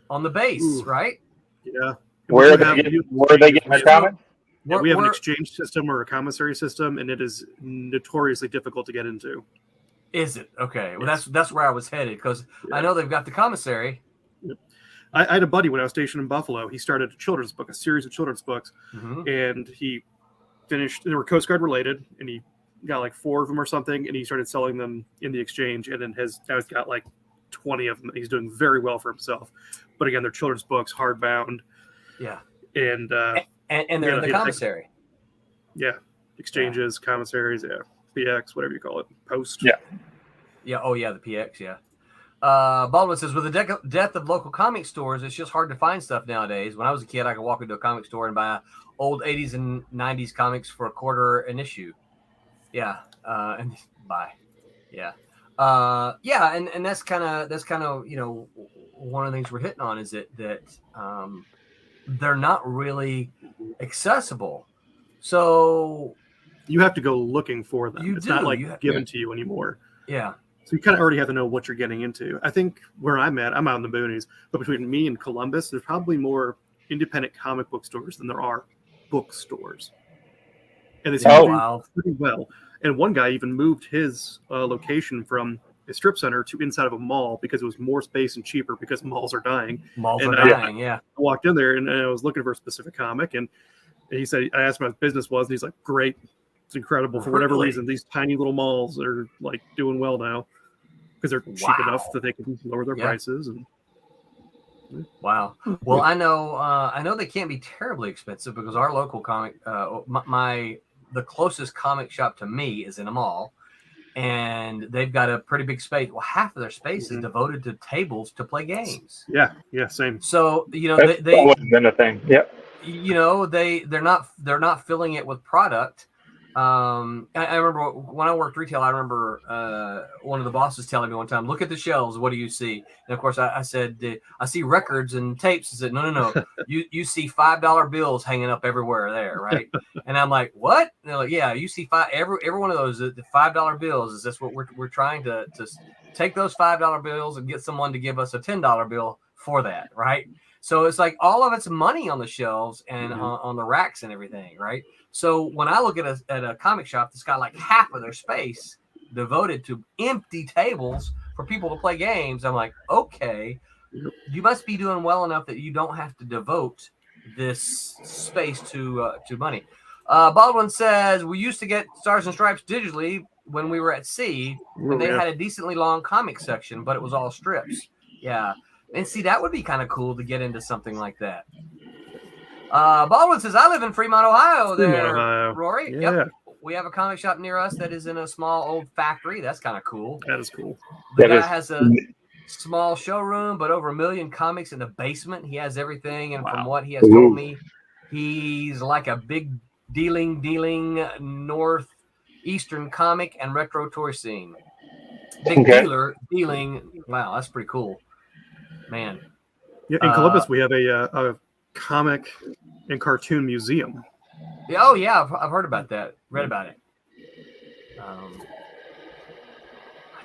On the base, right? Yeah. Where are they getting their comics? Yeah, we have an exchange system or a commissary system, and it is notoriously difficult to get into. Is it? Okay. Well, that's where I was headed, because I know they've got the commissary. Yep. I had a buddy when I was stationed in Buffalo. He started a series of children's books, and he finished. They were Coast Guard related, and he got like 4 of them or something, and he started selling them in the exchange, and then now he's got like 20 of them. He's doing very well for himself. But again, they're children's books, hardbound. Yeah. And they're in the commissary. Exchanges, commissaries, PX, whatever you call it, post. The PX, Baldwin says, with the death of local comic stores, it's just hard to find stuff nowadays. When I was a kid, I could walk into a comic store and buy old 80s and 90s comics for $0.25 an issue. And buy. And that's kind of one of the things we're hitting on is that they're not really accessible. So you have to go looking for them. It's not like given to you anymore. Yeah. So you kind of already have to know what you're getting into. I think where I'm out in the boonies, but between me and Columbus, there's probably more independent comic book stores than there are bookstores, and they Yeah, seem to do wow. pretty well. And one guy even moved his location from a strip center to inside of a mall because it was more space and cheaper because malls are dying. Malls And are dying, yeah. I walked in there and I was looking for a specific comic, and he said, I asked him what his business was, and he's like, great. It's incredible. For whatever reason, these tiny little malls are like doing well now because they're cheap enough that they can lower their prices. And wow. Well, I know they can't be terribly expensive because our local comic, the closest comic shop to me is in a mall, and they've got a pretty big space. Well, half of their space is devoted to tables to play games. Yeah, same. So they always been a thing. Yep. They're not filling it with product. I remember when I worked retail, I remember one of the bosses telling me one time, look at the shelves, what do you see? And of course I said, I see records and tapes. He said, no, you see $5 bills hanging up everywhere there, right? And I'm like, what? And they're like, yeah, you see every one of those, the $5 bills. Is this what we're trying to take those $5 bills and get someone to give us a $10 bill for that, right? So it's like all of it's money on the shelves and on the racks and everything, right? So when I look at a comic shop that's got like half of their space devoted to empty tables for people to play games, I'm like, okay, you must be doing well enough that you don't have to devote this space to money. Baldwin says, we used to get Stars and Stripes digitally when we were at sea, and they had a decently long comic section, but it was all strips. Yeah. And see, that would be kind of cool to get into something like that. Baldwin says, I live in Fremont, Ohio. Rory. Yeah. Yep. We have a comic shop near us that is in a small old factory. That's kind of cool. That is cool. The guy has a small showroom, but over 1 million comics in the basement. He has everything. And from what he has told me, he's like a big dealing northeastern comic and retro toy scene. Big dealing. Wow, that's pretty cool. Man. Yeah, in Columbus, we have a comic and cartoon museum. Oh yeah, I've heard about that. Read about it. I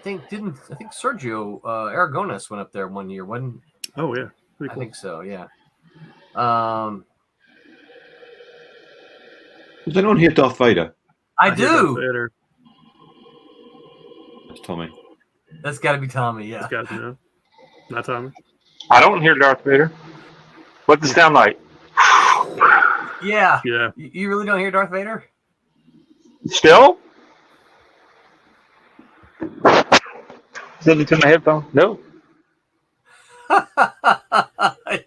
think Sergio Aragonis went up there one year, wasn't? Oh yeah, pretty cool. I think so. Yeah. Does anyone hear Darth Vader? I do. That's Tommy. That's got to be Tommy. Yeah. That's got to be not Tommy. I don't hear Darth Vader. What's it sound like? Yeah. Yeah. You really don't hear Darth Vader? Still? Send it to my headphone? No.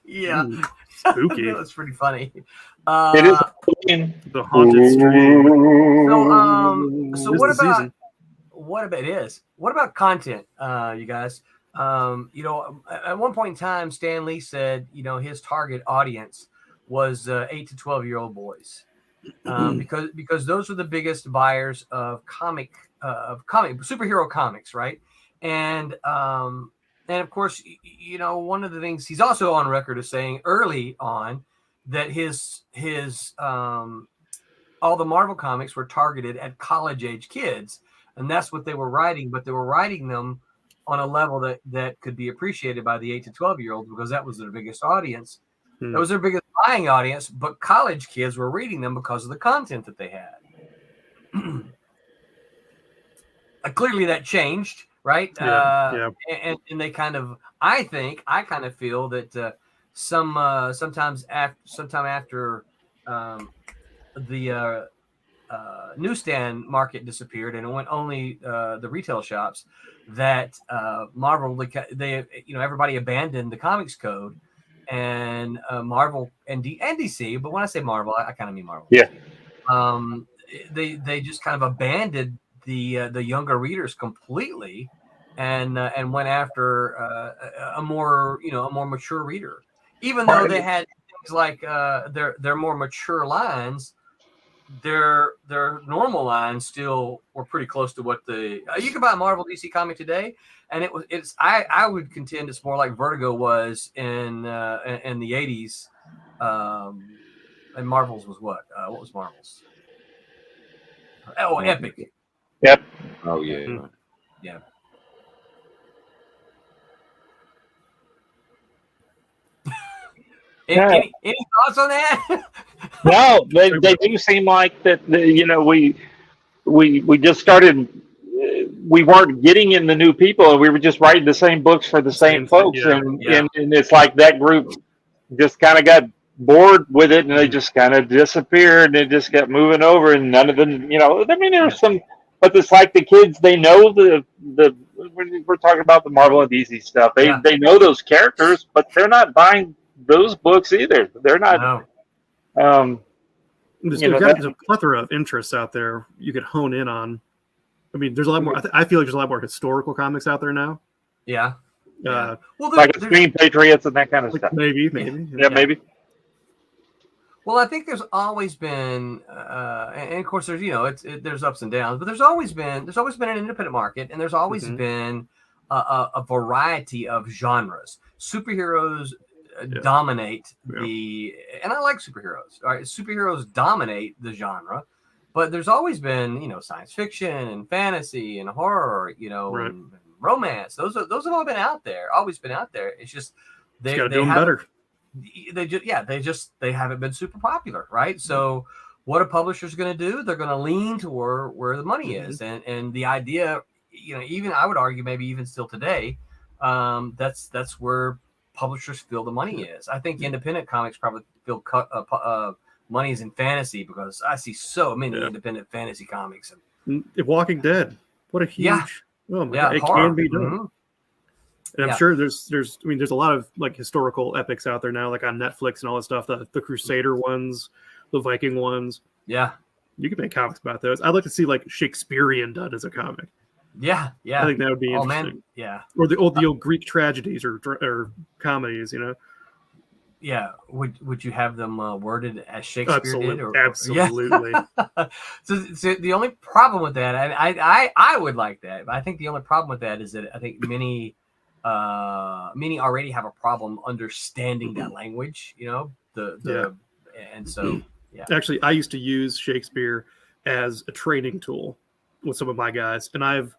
Yeah. Spooky. That's pretty funny. It is the haunted street. So what about content, you guys? At one point in time, Stan Lee said, his target audience was 8 to 12-year-old boys, because those were the biggest buyers of superhero comics, right? And of course, one of the things he's also on record as saying early on that his all the Marvel comics were targeted at college age kids, and that's what they were writing, but they were writing them on a level that could be appreciated by the 8 to 12-year-olds because that was their biggest audience. That was their biggest buying audience, but college kids were reading them because of the content that they had. Clearly that changed, right? Yeah. And they kind of, I kind of feel that sometime after the newsstand market disappeared and it went only the retail shops, that Marvel, everybody abandoned the comics code, and Marvel and DC, but when I say Marvel, I kind of mean Marvel. Yeah. They just kind of abandoned the younger readers completely, and went after a more mature reader, even though they had things like their more mature lines. Their normal lines still were pretty close to what you can buy a Marvel DC comic today, and I would contend it's more like Vertigo was in the 80s, and Marvel's was what was Marvel's? Oh, Epic. Yep. Oh yeah. Yeah. Any thoughts on that? No, they do seem like that. We just started. We weren't getting in the new people, and we were just writing the same books for the same folks, and it's like that group just kind of got bored with it, and they just kind of disappeared, and it just got moving over, and none of them, I mean, there's some, but it's like the kids, they know the we're talking about the Marvel and DC stuff. They know those characters, but they're not buying those books either. They're not. No. There's a plethora of interests out there you could hone in on. I mean, there's a lot more. I feel like there's a lot more historical comics out there now. Yeah. Well, like Extreme Patriots and that kind of stuff. Maybe. Yeah, maybe. Well, I think there's always been, and of course there's there's ups and downs, but there's always been an independent market, and there's always been a variety of genres. Superheroes dominate and I like superheroes. All right, superheroes dominate the genre, but there's always been science fiction and fantasy and horror, and romance. Those have all been out there, always been out there. It's just they got to do them better. They haven't been super popular, right? So what a publisher's going to do, they're going to lean toward where the money is, and the idea, even I would argue maybe even still today, that's where publishers feel the money is. I think independent comics probably feel money is in fantasy, because I see so many independent fantasy comics. And Walking Dead, what a huge God, it can be done. And I'm sure there's a lot of like historical epics out there now, like on Netflix and all that stuff, the Crusader ones, the Viking ones. Yeah. You could make comics about those. I'd like to see like Shakespearean done as a comic. Yeah. I think that would be interesting. Man. Yeah. Or the old Greek tragedies or comedies, Yeah. Would you have them worded as Shakespeare did? Absolutely. So the only problem with that, I would like that, but I think the only problem with that is that I think many already have a problem understanding that language, and so Actually, I used to use Shakespeare as a training tool with some of my guys, and I've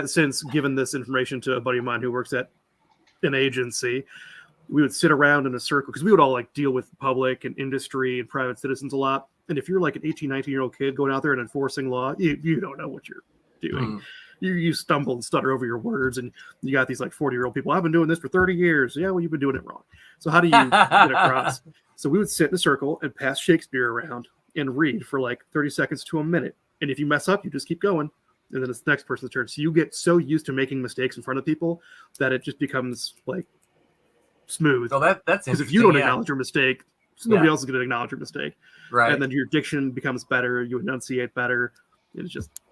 since given this information to a buddy of mine who works at an agency. We would sit around in a circle, because we would all like deal with the public and industry and private citizens a lot. And if you're like an 18, 19-year-old kid going out there and enforcing law, you don't know what you're doing. You stumble and stutter over your words, and you got these like 40-year-old people. I've been doing this for 30 years. Yeah, well, you've been doing it wrong. So how do you get across? So we would sit in a circle and pass Shakespeare around and read for like 30 seconds to a minute. And if you mess up, you just keep going. And then it's the next person's turn. So you get so used to making mistakes in front of people that it just becomes like smooth. Oh, that's because if you don't acknowledge your mistake, nobody else is going to acknowledge your mistake. Right. And then your diction becomes better. You enunciate better. It's just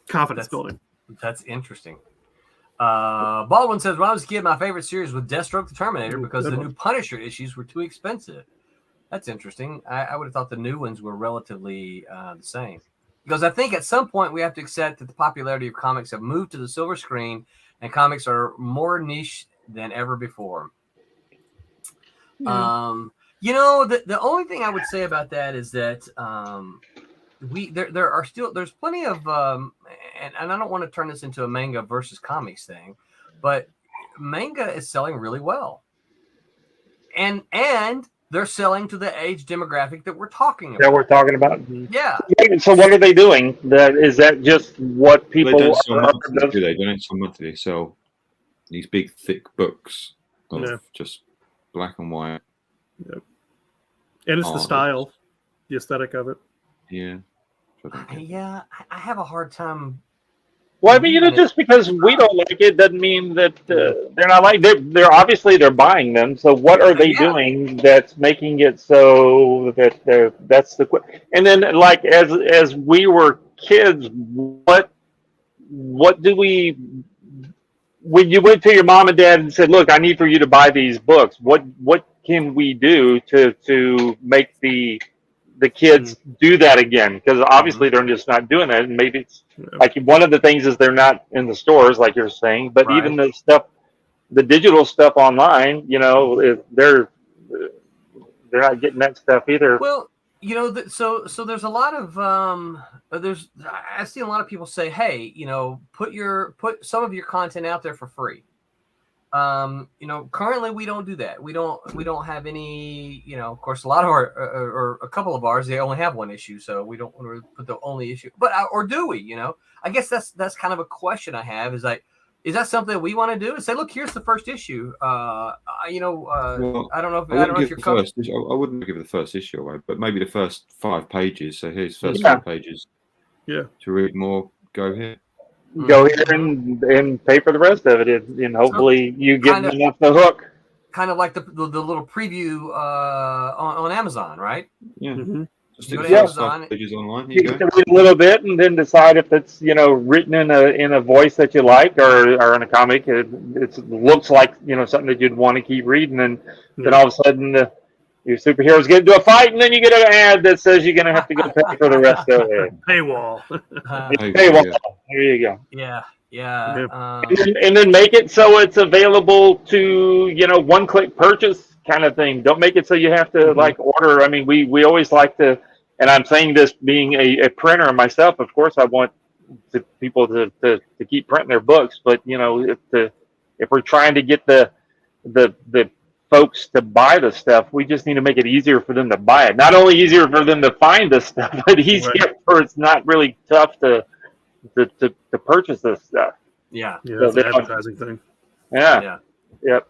confidence building. That's interesting. Baldwin says, when I was a kid, my favorite series was Deathstroke the Terminator, because the new Punisher issues were too expensive. That's interesting. I would have thought the new ones were relatively the same. Because I think at some point we have to accept that the popularity of comics have moved to the silver screen, and comics are more niche than ever before. The only thing I would say about that is that there's plenty of and I don't want to turn this into a manga versus comics thing, but manga is selling really well, and they're selling to the age demographic that we're talking about. Yeah. So what are they doing? Is that just what people they don't sell monthly, they don't sell monthly. So these big thick books of just black and white. Yep. And it's the style, the aesthetic of it. Yeah. I have a hard time. Well, I mean, just because we don't like it doesn't mean that they're not like they're obviously they're buying them. So what are they doing that's making it so that that's the and then like as we were kids, what do we? When you went to your mom and dad and said, "Look, I need for you to buy these books," what can we do to make the kids do that again? Because obviously they're just not doing that, and maybe it's like one of the things is they're not in the stores, like you're saying, but even the stuff, the digital stuff online, they're not getting that stuff either. Well, so there's a lot of I see a lot of people say, hey, put some of your content out there for free. Currently we don't do that. We don't have any, of course, a lot of our, or a couple of ours, they only have one issue. So we don't want to put the only issue, but, or do we, I guess that's kind of a question I have is like, is that something we want to do? And say, look, here's the first issue. Well, I don't know if you're first. I wouldn't give the first issue away, but maybe the first 5 pages. So here's first 5 pages. Yeah. To read more, go here. Go here and pay for the rest of it, and hopefully you get them off the hook. Kind of like the little preview on Amazon, right? Yeah. Mm-hmm. Just go to Amazon. Pages online. You can read a little bit and then decide if it's written in a voice that you like or in a comic. It looks like something that you'd want to keep reading, and then all of a sudden your superheroes get into a fight, and then you get an ad that says you're going to have to go pay for the rest of it. Paywall. Paywall. Yeah. There you go. Yeah. And then make it so it's available to one-click purchase kind of thing. Don't make it so you have to like order. I mean, we always like to, and I'm saying this being a printer myself. Of course, I want people to keep printing their books, but if we're trying to get the folks to buy the stuff, we just need to make it easier for them to buy it. Not only easier for them to find the stuff, but easier for it's not really tough to purchase this stuff. Yeah, that's an advertising thing. Yeah. Yep.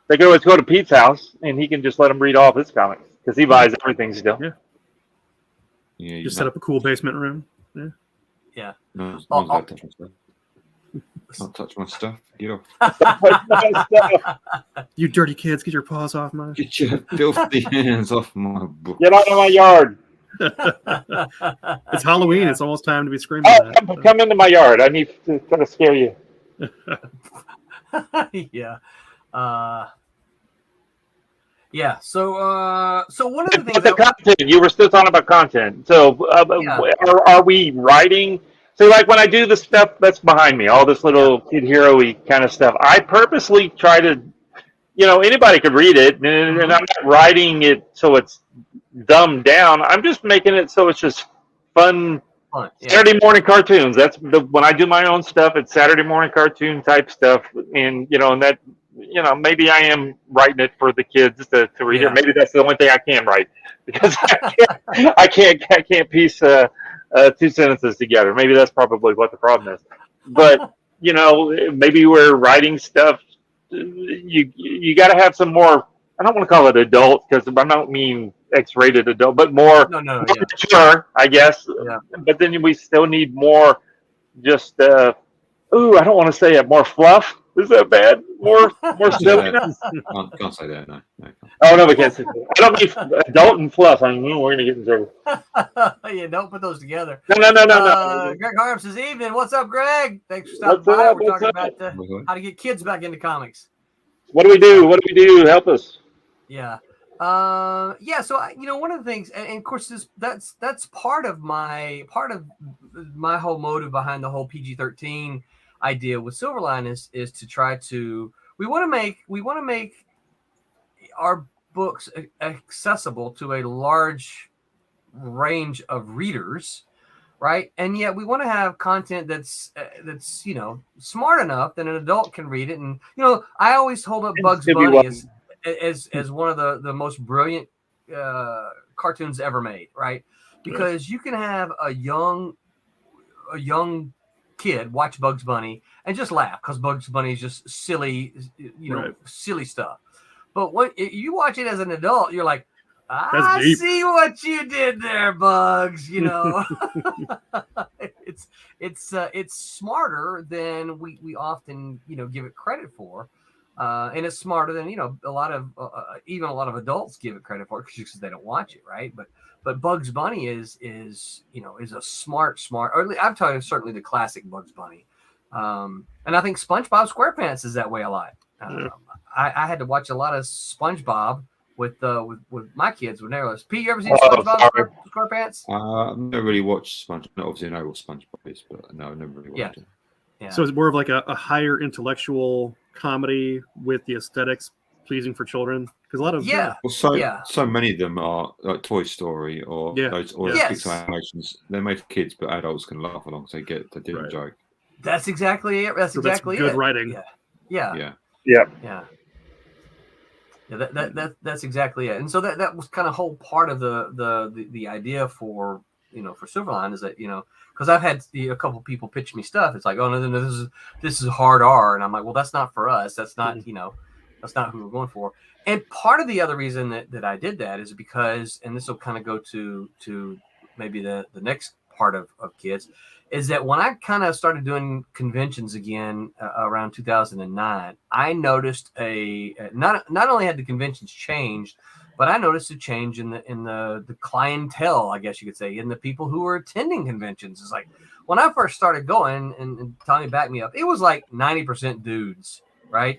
They can always go to Pete's house, and he can just let them read all of his comics because he buys everything still. Yeah. Just set up a cool basement room. Yeah. No, don't touch my stuff. Get off. You dirty kids, get your paws off mine. Get your filthy hands off my book. Get out of my yard. It's Halloween. It's almost time to be screaming. Come into my yard. I need to kind of scare you. Yeah. So one of the things. But the content, you were still talking about content. So are we writing? So like when I do the stuff that's behind me, all this little kid hero-y kind of stuff, I purposely try to, anybody could read it, and I'm not writing it so it's dumbed down. I'm just making it so it's just fun. Saturday morning cartoons. That's when I do my own stuff. It's Saturday morning cartoon type stuff, and and that maybe I am writing it for the kids to read it. Maybe that's the only thing I can write because I can't piece 2 sentences together. Maybe that's probably what the problem is. But maybe we're writing stuff. You got to have some more. I don't want to call it adult because I don't mean X-rated adult, but more mature, I guess. Yeah. But then we still need more. Just I don't want to say it. More fluff. Is that bad? More silliness? Can't say that. No. Oh no, we can't say that. I don't mean adult and fluff. I mean, we're gonna get in trouble. Yeah, don't put those together. No. Greg Harms says, "Evening. What's up, Greg? Thanks for stopping by. We're talking about how to get kids back into comics. What do we do? Help us." Yeah. So one of the things, and of course, that's part of my whole motive behind the whole PG-13 idea with Silverline is to try to we want to make our books accessible to a large range of readers, right? And yet we want to have content that's smart enough that an adult can read it. And I always hold up Bugs Bunny as one of the most brilliant cartoons ever made, right? Because you can have a young kid watch Bugs Bunny and just laugh because Bugs Bunny is just silly, silly stuff. But when you watch it as an adult, you're like, I see what you did there, Bugs. It's smarter than we often give it credit for, and it's smarter than a lot of adults give it credit for because they don't watch it, right? But Bugs Bunny is a smart, or I'm talking certainly the classic Bugs Bunny, and I think SpongeBob SquarePants is that way a lot. I had to watch a lot of SpongeBob with my kids when they were. Pete, you ever seen SpongeBob SquarePants? I've never really watched SpongeBob. Obviously, I know what SpongeBob is, but no, I've never really watched it. Yeah. So it's more of like a higher intellectual comedy with the aesthetics pleasing for children. Because a lot of so many of them are like Toy Story or those Pixar animations. They're made for kids, but adults can laugh along. So they get the joke. That's exactly it. That's exactly good it. writing. Yeah. That's exactly it. And so that was kind of whole part of the idea for Silverline, is that, because I've had a couple of people pitch me stuff. It's like, oh no, this is hard R, and I'm like, well, that's not for us. That's not that's not who we're going for. And part of the other reason that I did that is because, and this will kind of go to maybe the next part of kids, is that when I kind of started doing conventions again around 2009, I noticed not only had the conventions changed, but I noticed a change in the clientele, I guess you could say, in the people who were attending conventions. It's like when I first started going, and Tommy backed me up, it was like 90% dudes, right?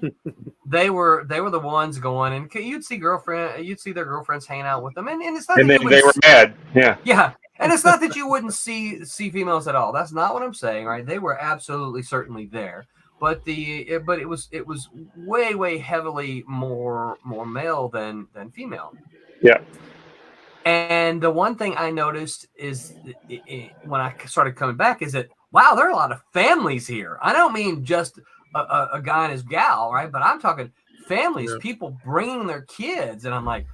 They were the ones going, and you'd see their girlfriends hanging out with them, and it's not. And then they were mad, yeah. And it's not that you wouldn't see females at all. That's not what I'm saying, right? They were absolutely certainly there, but it was way heavily more male than female. Yeah. And the one thing I noticed is when I started coming back is that, wow, there are a lot of families here. I don't mean just a guy and his gal, right? But I'm talking families, people bringing their kids, and I'm like,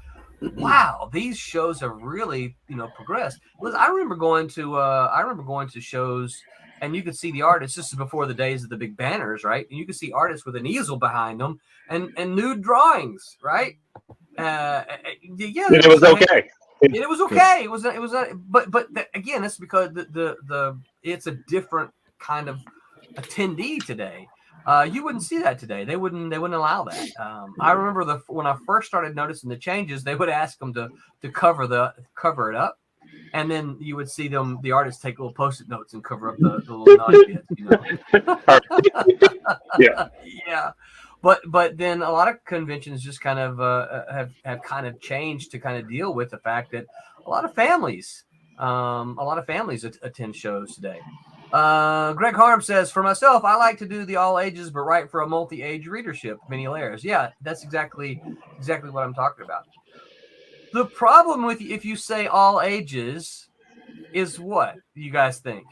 wow, these shows have really, progressed. I remember going to shows, and you could see the artists. This is before the days of the big banners, right? And you could see artists with an easel behind them and nude drawings, right? It was okay. It was okay. It was, but again, it's because it's a different kind of attendee today. You wouldn't see that today. They wouldn't allow that. I remember when I first started noticing the changes, they would ask them to cover it up, and then you would see the artists take little Post-it notes and cover up the little naughty bits. Yeah. But then a lot of conventions just kind of have kind of changed to kind of deal with the fact that a lot of families attend shows today. Greg Harm says, for myself, I like to do the all ages, but write for a multi-age readership, many layers. Yeah, that's exactly what I'm talking about. The problem with if you say all ages is what you guys think?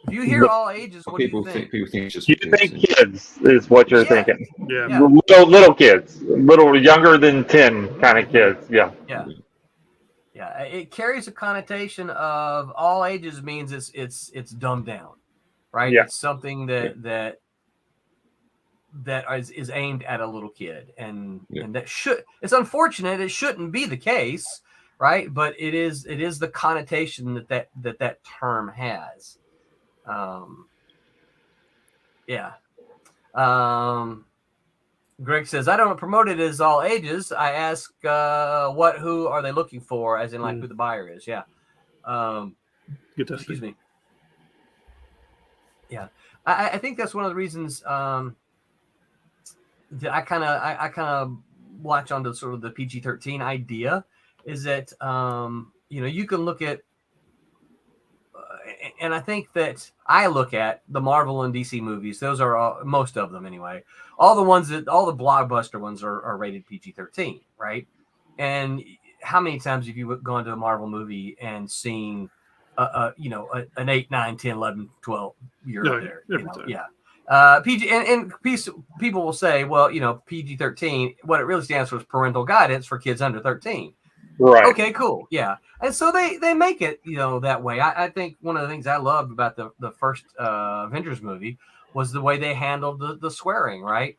If you hear all ages, what do you think? People think it's just kids is what you're thinking. Yeah. Little kids, little younger than 10 kind of kids. Yeah. It carries a connotation of all ages means it's dumbed down, right? Yeah. It's something that is aimed at a little kid, and that it's unfortunate. It shouldn't be the case, right? But it is the connotation that term has. Greg says, I don't promote it as all ages. I ask who are they looking for, as in like who the buyer is. Yeah. Excuse me. Yeah. I think that's one of the reasons that I kind of latch onto sort of the PG-13 idea, is that you can look at, and I think that I look at the Marvel and DC movies. Those are most of them anyway. All the blockbuster ones are rated PG-13, right? And how many times have you gone to a Marvel movie and seen, an 8, 9, 10, 11, 12 year old there? PG and people will say, well, PG-13, what it really stands for is parental guidance for kids under 13. Right. Okay, cool. Yeah. And so they make it, that way. I think one of the things I loved about the first Avengers movie was the way they handled the swearing, right?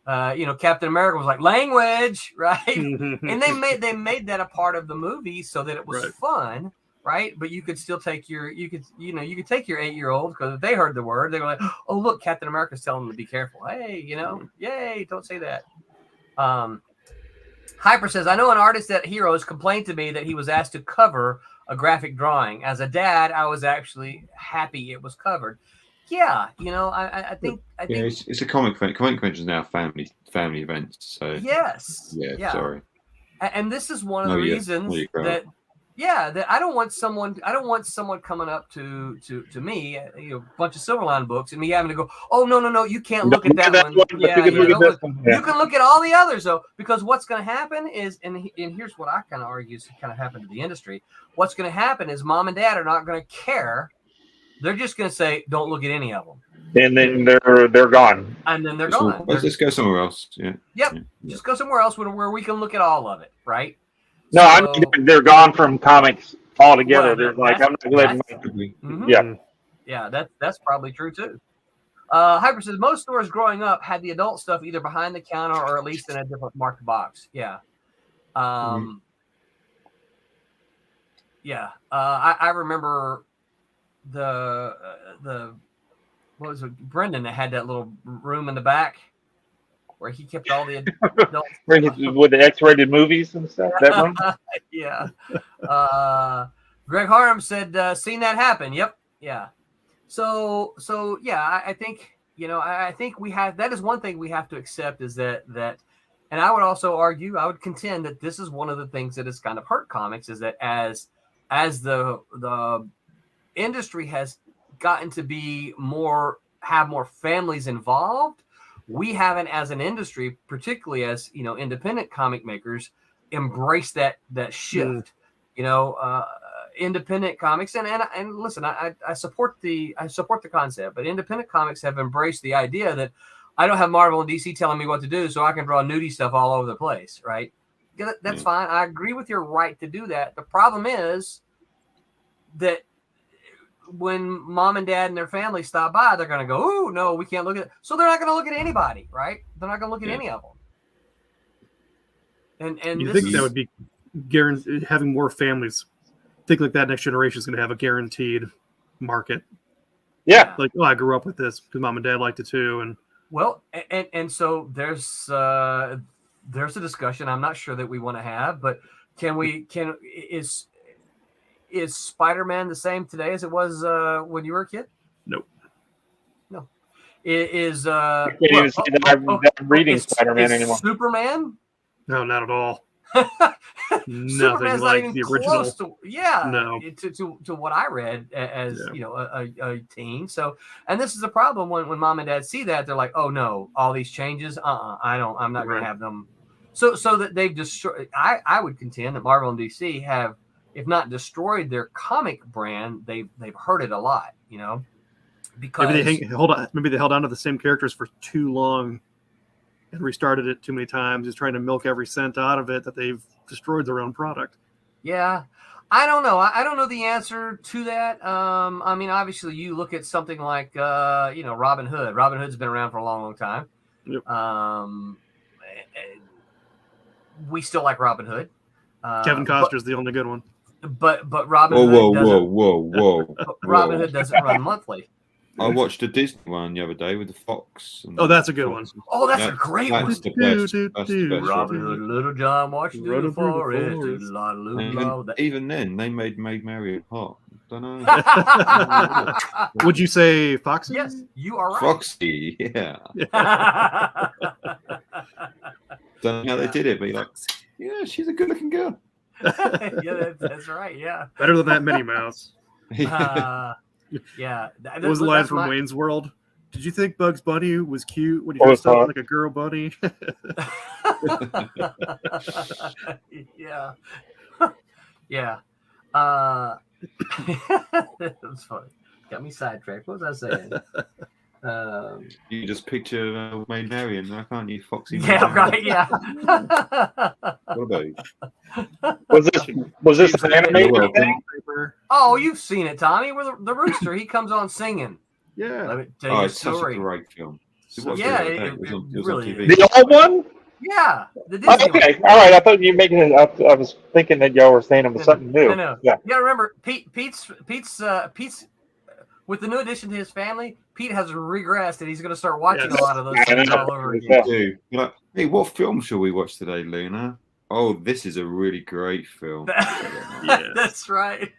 Captain America was like, language, right? And they made that a part of the movie so that it was fun, right? But you could still take your 8-year-old, because if they heard the word, they were like, oh, look, Captain America's telling them to be careful. Hey, yay, don't say that. Hyper says, I know an artist at Heroes complained to me that he was asked to cover a graphic drawing. As a dad, I was actually happy it was covered. Yeah, I think it's a comic event. Comic conventions now family events. So yes, yeah. Sorry. And this is one of the reasons that I don't want someone coming up to me, a bunch of Silverline books, and me having to go, oh no, you can't look at that one. You can look at all the others though, because what's going to happen is, and here's what I kind of argue is kind of happened to the industry. What's going to happen is mom and dad are not going to care They're just going to say, don't look at any of them. And then they're gone. And then they're gone. Let's just go somewhere else. Yeah. Yep. Yeah. Just go somewhere else where we can look at all of it, right? No, I mean they're gone from comics altogether. They're like, I'm not letting. Mm-hmm. Yeah. Yeah, that's probably true too. Hyper says most stores growing up had the adult stuff either behind the counter or at least in a different marked box. Yeah. Yeah. I remember the what was it? Brendan that had that little room in the back where he kept all the adults with the X-rated movies and stuff. That one. Yeah. Greg Harm said, "Seen that happen." Yep. Yeah. So yeah, I think I think we have that is one thing we have to accept is that, and I would also argue, I would contend that this is one of the things that has kind of hurt comics is that as the industry has gotten to be have more families involved, we haven't as an industry, particularly as independent comic makers, embraced that shift. Independent comics and listen, I support the concept, but independent comics have embraced the idea that I don't have Marvel and DC telling me what to do, so I can draw nudie stuff all over the place, right? That's fine. I agree with your right to do that. The problem is that when mom and dad and their family stop by, they're going to go, "Oh no, we can't look at it." So they're not going to look at anybody, right? They're not going to look at any of them. And you think that would be having more families? Think like that next generation is going to have a guaranteed market. Yeah, like I grew up with this because mom and dad liked it too, and well, and so there's a discussion I'm not sure that we want to have, but is Spider-Man the same today as it was when you were a kid? Nope. No. Is I can't even say that I'm reading Spider-Man anymore. Superman? No, not at all. Nothing like the original. No. To what I read as a teen. So, and this is a problem when mom and dad see that they're like, "Oh no, all these changes. I'm not going to have them." So that they've destroyed. I would contend that Marvel and DC have, if not destroyed their comic brand, they've hurt it a lot. Because maybe they held on to the same characters for too long. And restarted it too many times, just trying to milk every cent out of it, that they've destroyed their own product. Yeah, I don't know. I don't know the answer to that. I mean, obviously, you look at something like Robin Hood. Robin Hood's been around for a long, long time. Yep. We still like Robin Hood. Kevin Costner's the only good one. But Robin Hood doesn't. Whoa. Robin Hood doesn't run monthly. I watched a Disney one the other day with the fox. Oh, that's a good one. Oh, that's a great one. That's the best. Robin Hood, Little John, watching through the forest. Even then, they made Marion hot. Don't know. Would you say Foxy? Yes, you are right. Foxy, yeah. Don't know how they did it, but you're like, yeah, she's a good-looking girl. Yeah, that's right. Yeah, better than that Minnie Mouse. Yeah. What was the line from Wayne's World? Did you think Bugs Bunny was cute when he dressed up like a girl bunny? Yeah. Yeah. That was funny. Got me sidetracked. What was I saying? You just picture Maid Marian, can't you, Foxy? Yeah, right. Yeah. What about you? Was this an animated thing? Oh, you've seen it, Tommy. Where the rooster, he comes on singing. Yeah. Let me tell you a It's such story. a great film. It was on really TV. The old one? Yeah. The Disney Okay, one. all right. I thought you were making it. I was thinking that y'all were saying it was something new. No. Yeah. You gotta remember, Pete's with the new addition to his family, Pete has regressed and he's going to start watching a lot of those things all over again. You're like, hey, what film shall we watch today, Luna? Oh, this is a really great film. That's right.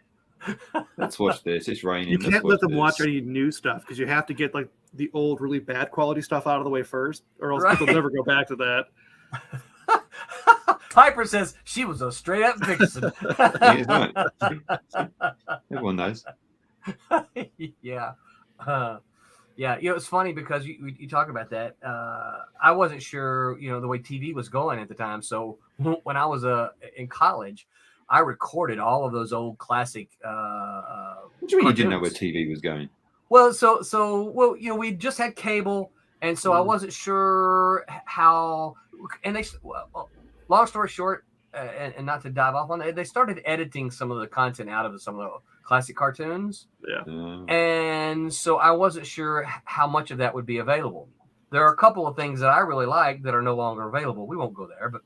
Let's watch this. It's raining. You can't let them watch any new stuff because you have to get like the old, really bad quality stuff out of the way first, or else they'll never go back to that. Piper says she was a straight up vixen. Right. Everyone knows. Yeah. Yeah. It's funny because you talk about that. I wasn't sure, the way TV was going at the time. So when I was in college, I recorded all of those old classic. What do you mean you didn't know where TV was going? Well, we just had cable, and so I wasn't sure how. And long story short, and not to dive off on it, they started editing some of the content out of some of the classic cartoons. Yeah. And so I wasn't sure how much of that would be available. There are a couple of things that I really like that are no longer available. We won't go there, but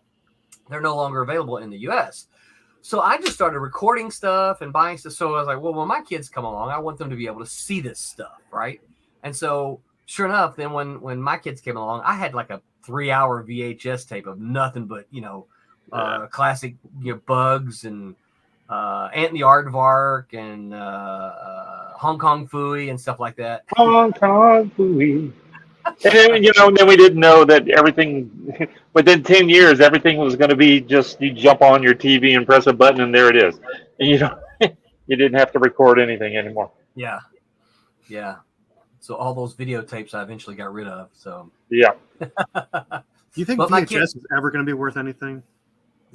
they're no longer available in the U.S. So I just started recording stuff and buying stuff. So I was like, well, when my kids come along, I want them to be able to see this stuff, right? And so sure enough, then when my kids came along, I had like a 3-hour VHS tape of nothing but, classic Bugs and Ant and the Aardvark and Hong Kong Phooey and stuff like that. Hong Kong Phooey. And then, then we didn't know that everything, within 10 years, everything was going to be just, you jump on your TV and press a button and there it is. And you didn't have to record anything anymore. Yeah. Yeah. So all those videotapes I eventually got rid of. So yeah. Do you think VHS is ever going to be worth anything?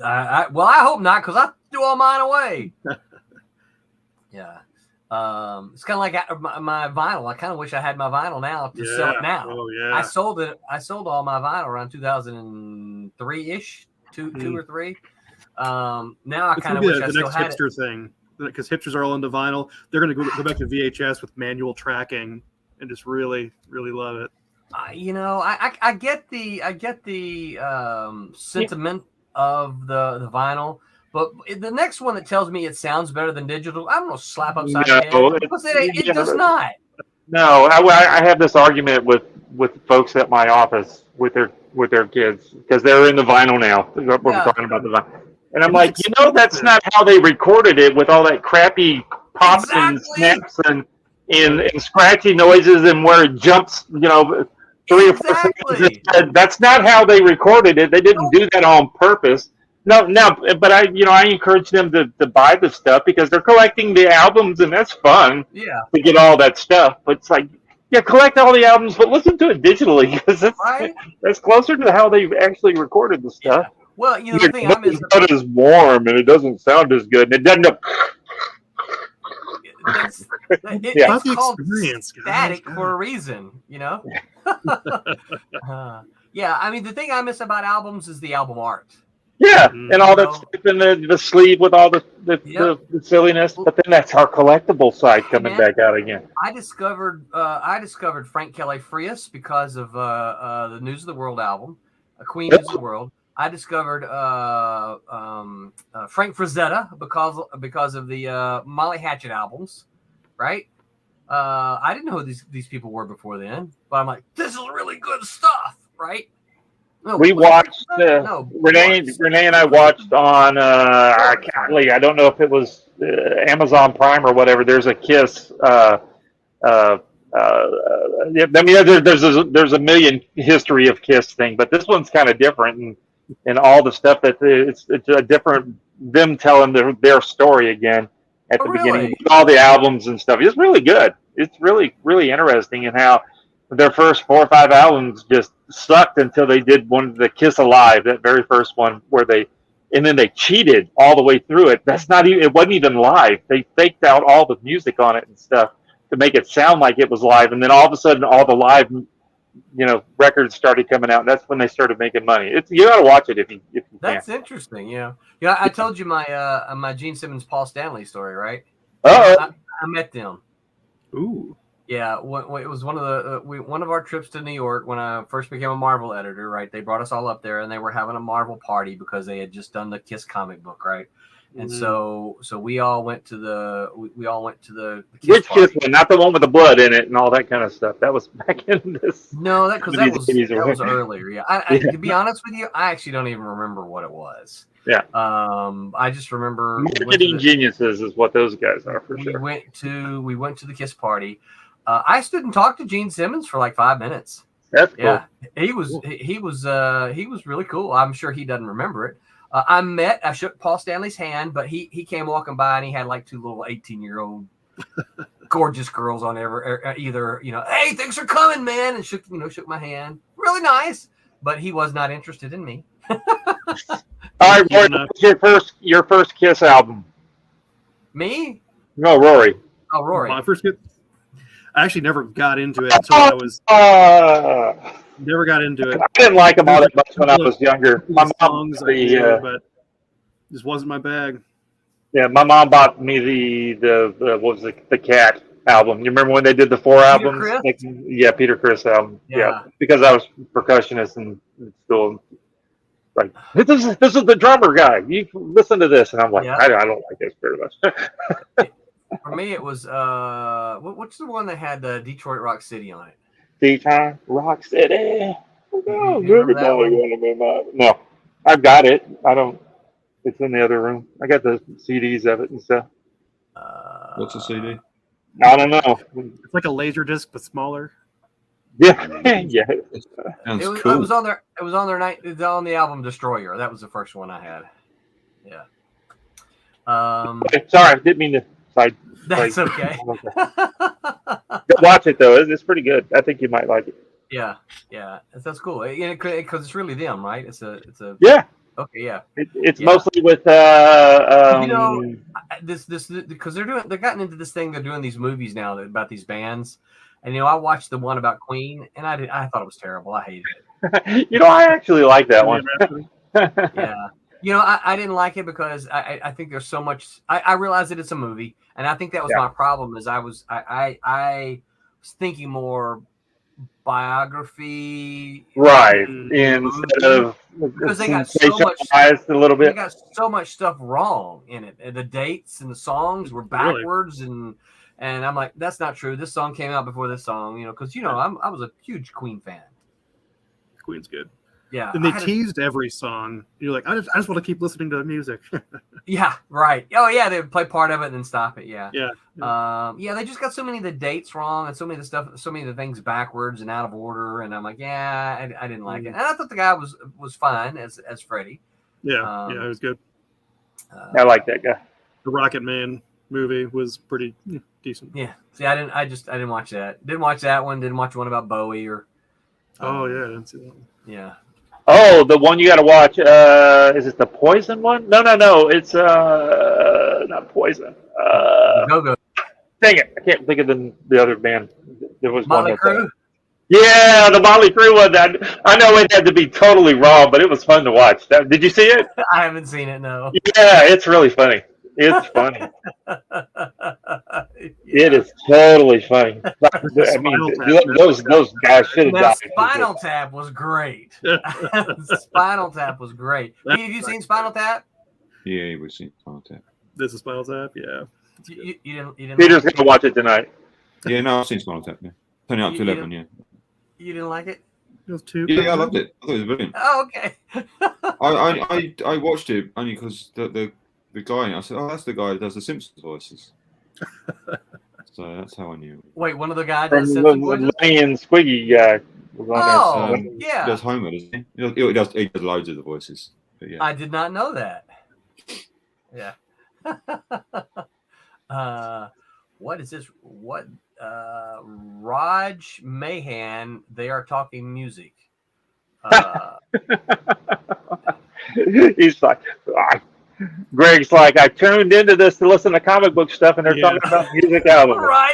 I hope not, because I threw all mine away. Yeah. It's kind of like my vinyl. I kind of wish I had my vinyl now to sell it now. Oh yeah. I sold all my vinyl around 2003-ish, two or three. Now I kind of wish I still had it. The next hipster thing, because hipsters are all into vinyl. They're going to go back to VHS with manual tracking and just really, really love it. I get the sentiment of the vinyl. But the next one that tells me it sounds better than digital, I'm going to slap upside the head. Because it does not. No, I have this argument with folks at my office with their kids because they're in the vinyl now. We're talking about the vinyl. And I'm like, that's not how they recorded it with all that crappy pops and snaps and scratchy noises and where it jumps, 3 or 4 seconds. That's not how they recorded it. They didn't do that on purpose. No, but I encourage them to buy the stuff because they're collecting the albums and that's fun. Yeah. To get all that stuff, but it's like, collect all the albums, but listen to it digitally because that's closer to how they actually recorded the stuff. Yeah. Well, the thing I miss about it is warm and it doesn't sound as good, and it doesn't. It's called static for a reason, Yeah, I mean the thing I miss about albums is the album art. Yeah, and all that stuff in the sleeve with all the silliness, but then that's our collectible side coming back out again. I discovered Frank Kelly Frias because of the News of the World album, Queen News of the World. I discovered Frank Frazetta because of the Molly Hatchet albums, right? I didn't know who these people were before then, but I'm like, this is really good stuff, right? We watched Renee and I watched on I don't know if it was Amazon Prime or whatever. There's a Kiss. There's a million history of Kiss thing, but this one's kind of different and all the stuff that it's a different them telling their story again at the beginning with all the albums and stuff. It's really good. It's really, really interesting in how their first 4 or 5 albums just sucked until they did the Kiss Alive, that very first one and then they cheated all the way through it. It wasn't even live. They faked out all the music on it and stuff to make it sound like it was live. And then all of a sudden all the live, records started coming out. And that's when they started making money. You got to watch it if you can. That's interesting. Yeah. I told you my Gene Simmons, Paul Stanley story, right? I met them. Ooh. Yeah, it was one of our trips to New York when I first became a Marvel editor. Right, they brought us all up there, and they were having a Marvel party because they had just done the Kiss comic book, right? And so we all went to the Kiss Which Kiss one? Not the one with the blood in it and all that kind of stuff. That was back in this. No, that was earlier. Yeah, I to be honest with you, I actually don't even remember what it was. Yeah. I just remember marketing geniuses is what those guys are for sure. We went to the Kiss party. I stood and talked to Gene Simmons for like 5 minutes. That's cool. Yeah, he was really cool. I'm sure he doesn't remember it. I shook Paul Stanley's hand, but he came walking by and he had like 2 little 18-year-old gorgeous girls on either hey, thanks for coming, man, and shook my hand. Really nice, but he was not interested in me. All right, Rory, what's your first Kiss album? Me? No, Rory. Oh, Rory. My first Kiss. I actually never got into it until I was. Never got into it. I didn't like them all that much when I was younger. My mom, but just wasn't my bag. Yeah, my mom bought me the what was it, the Cat album. You remember when they did the 4 albums? Like, yeah, Peter Criss album. Yeah, because I was percussionist and still like this is the drummer guy. You listen to this, and I'm like, I don't like this very much. For me, it was what's the one that had Detroit Rock City on it? Detroit Rock City. No, I've got it. I don't. It's in the other room. I got the CDs of it and stuff. What's a CD? I don't know. It's like a laser disc, but smaller. Yeah, yeah. It was on there. It was on their night. It was on the album Destroyer. That was the first one I had. Yeah. Sorry, didn't mean to. That's okay. Watch it though; it's pretty good. I think you might like it. Yeah, that's cool. Because it's really them, right? It's a. Yeah. Okay, yeah. It's mostly with this because they're gotten into this thing. They're doing these movies now about these bands, and I watched the one about Queen, and I thought it was terrible. I hated it. I actually like that one. Yeah. I didn't like it because I think there's so much. I realize that it's a movie, and I think that was my problem. Is I was thinking more biography, right? Instead of because they got so much a little bit. They got so much stuff wrong in it. And the dates and the songs were backwards, and I'm like, that's not true. This song came out before this song, because I was a huge Queen fan. Queen's good. Yeah, and they teased every song. You're like, I just want to keep listening to the music. Yeah, right. Oh yeah, they would play part of it and then stop it. Yeah. They just got so many of the dates wrong and so many of the things backwards and out of order. And I'm like, I didn't like it. And I thought the guy was fine as Freddie. Yeah, it was good. I like that guy. The Rocket Man movie was pretty decent. Yeah. See, I didn't watch that. Didn't watch that one. Didn't watch one about Bowie or. I didn't see that one. Yeah. Oh, the one you got to watch. Is it the Poison one? No. It's not Poison. Go. Dang it! I can't think of the other band. There was Motley one. Crue? Yeah, the Motley Crue one. I know it had to be totally raw, but it was fun to watch. Did you see it? I haven't seen it. No. Yeah, it's really funny. It's funny. It is totally funny. I mean, those guys should have died. Spinal Tap was great. Spinal Tap was great. Have you seen Spinal Tap? Yeah, we've seen Spinal Tap. This is Spinal Tap, yeah. You didn't Peter's going to watch it tonight. Yeah, no, I've seen Spinal Tap. Yeah. Turning up to 11. Yeah. You didn't like it? It was too. Yeah, I loved it. I thought it was brilliant. Oh, okay. I watched it only because the guy. I said, "Oh, that's the guy that does the Simpsons voices." So that's how I knew. Wait, one of the guys from Lenny and Squiggy guy. Oh, yeah. He does Homer, doesn't he? He does loads of the voices. But yeah. I did not know that. Yeah. What is this? What? Raj Mahan. They are talking music. He's like, Greg's like, I tuned into this to listen to comic book stuff, and they're talking about music albums. Right.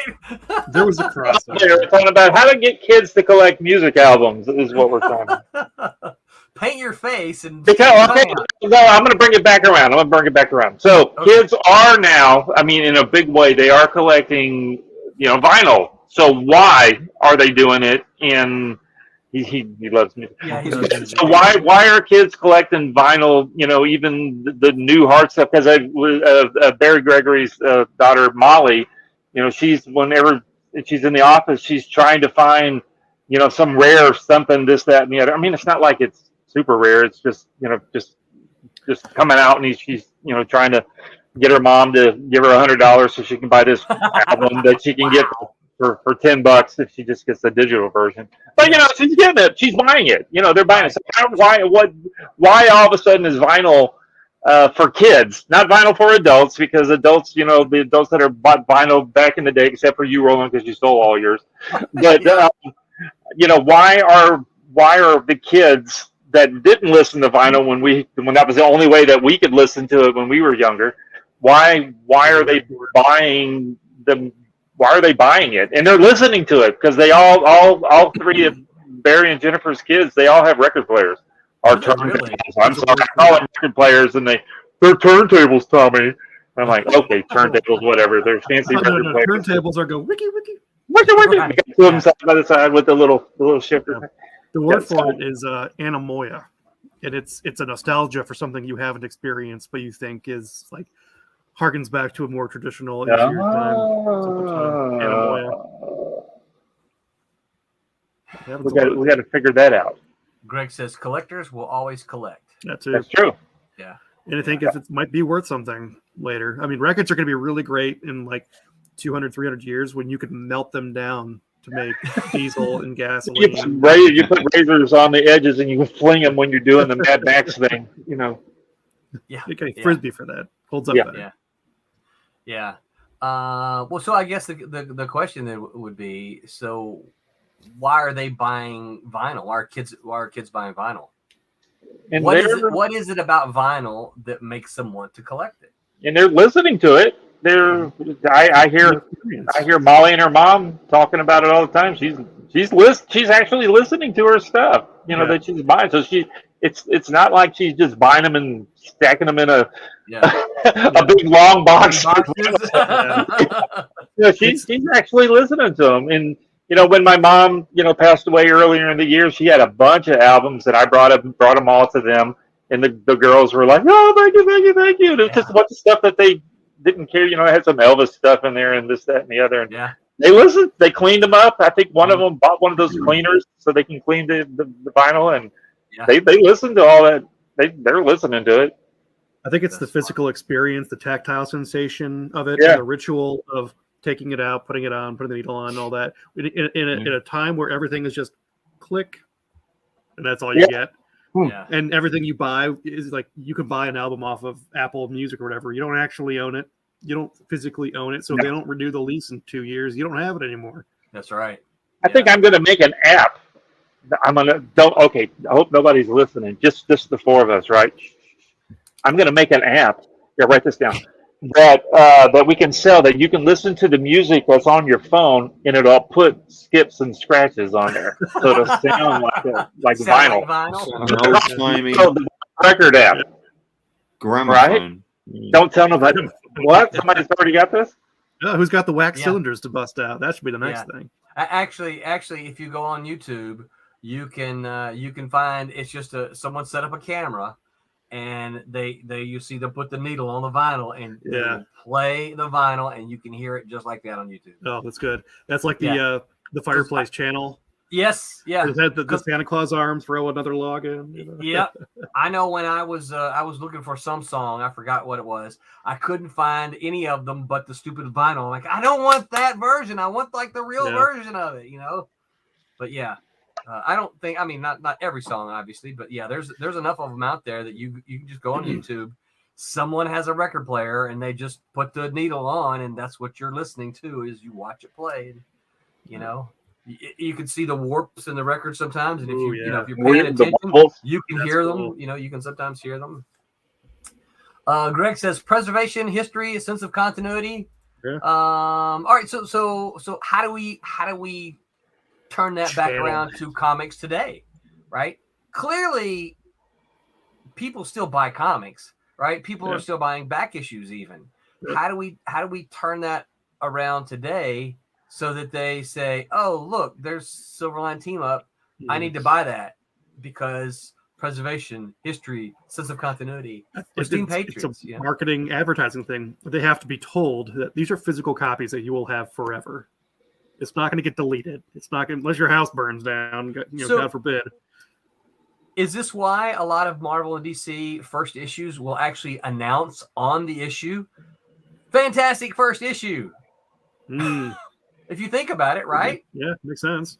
There was a crossover. They're talking about how to get kids to collect music albums. Is what we're talking about. Paint your face and. No, I'm going to bring it back around. So kids are now, I mean, in a big way, they are collecting, vinyl. So why are they doing it? And he loves music. Yeah, he loves music. So why are kids collecting vinyl? Even the new hard stuff. Because Barry Gregory's daughter Molly, whenever she's in the office, she's trying to find, some rare something, this, that, and the other. I mean, it's not like it's super rare. It's just just coming out, and she's trying to get her mom to give her $100 so she can buy this album that she can get for $10 if she just gets the digital version. But she's getting it. She's buying it. They're buying it. So why all of a sudden is vinyl for kids, not vinyl for adults? Because adults, the adults that are bought vinyl back in the day, except for you, Roland, because you stole all yours. But why are the kids that didn't listen to vinyl when that was the only way that we could listen to it when we were younger. Why are they buying them? Why are they buying it? And they're listening to it because they all three of Barry and Jennifer's kids, they all have record players. Or turntables. Really? I'm sorry, I call them record players, and they're turntables, Tommy. I'm like, okay, turntables, whatever. They're fancy record players. Turntables are go wiki wiki. Wiki wiki. Right. We got two of them side by the side with the little shifter. Yeah. The word for it is anemoia, and it's a nostalgia for something you haven't experienced, but you think is like harkens back to a more traditional easier time. Anemoia. We got to figure that out. Greg says collectors will always collect. That's true. Yeah. And I think if it might be worth something later. I mean, records are going to be really great in like 200, 300 years when you can melt them down to make diesel and gasoline. You put razors on the edges and you can fling them when you're doing the Mad Max thing, you know. Yeah. You get a frisbee for that. Holds up better. Yeah. Well, so I guess the question then would be, so why are they buying vinyl? Why are kids buying vinyl? And what is it about vinyl that makes them want to collect it? And they're listening to it. I hear Molly and her mom talking about it all the time. She's actually listening to her stuff, that she's buying. So it's not like she's just buying them and stacking them in a big long box. She's actually listening to them. And when my mom passed away earlier in the year, she had a bunch of albums that I brought them all to them, and the girls were like, "Oh, thank you." And it was just a bunch of stuff that they didn't care. It had some Elvis stuff in there and this, that, and the other. And they listened. They cleaned them up. I think one of them bought one of those cleaners so they can clean the vinyl, and they listened to all that. They're listening to it. I think it's the physical experience, the tactile sensation of it, and the ritual of taking it out, putting it on, putting the needle on, all that. In a time where everything is just click, and that's all you get. Yeah. And everything you buy is like, you can buy an album off of Apple Music or whatever. You don't actually own it. You don't physically own it. So if they don't renew the lease in 2 years, you don't have it anymore. That's right. I think I'm going to make an app. I hope nobody's listening. Just the four of us, right? I'm going to make an app. Yeah, write this down. That we can sell, that you can listen to the music that's on your phone, and it'll put skips and scratches on there, so it'll sound like vinyl. So the record app, gramophone. Right? Don't tell nobody. What? Somebody's already got this? Who's got the wax cylinders to bust out? That should be the next thing. Actually, if you go on YouTube, you can find, it's just someone set up a camera. And they put the needle on the vinyl and they play the vinyl, and you can hear it just like that on YouTube. Oh, that's good. That's like the Fireplace channel. Yes, yeah. It had the Santa Claus arm, throw another log in. Yeah, I know. When I was looking for some song, I forgot what it was. I couldn't find any of them but the stupid vinyl. I'm like, I don't want that version. I want like the real version of it, But yeah. I don't think, not every song, obviously, but there's enough of them out there that you can just go on YouTube. Someone has a record player and they just put the needle on, and that's what you're listening to is you watch it play. You can see the warps in the record sometimes, and if if you're paying attention, you can hear them. You can sometimes hear them. Greg says preservation, history, a sense of continuity. Yeah. All right, so how do we turn that back around to comics today, right? Clearly, people still buy comics, right? People are still buying back issues even. Yeah. How do we turn that around today so that they say, oh, look, there's Silverline Team Up. I need to buy that because preservation, history, sense of continuity. We're Steam Patriots. It's a marketing advertising thing. They have to be told that these are physical copies that you will have forever. It's not going to get deleted. It's not going unless your house burns down. God forbid. Is this why a lot of Marvel and DC first issues will actually announce on the issue, fantastic first issue? If you think about it, right? Yeah, makes sense.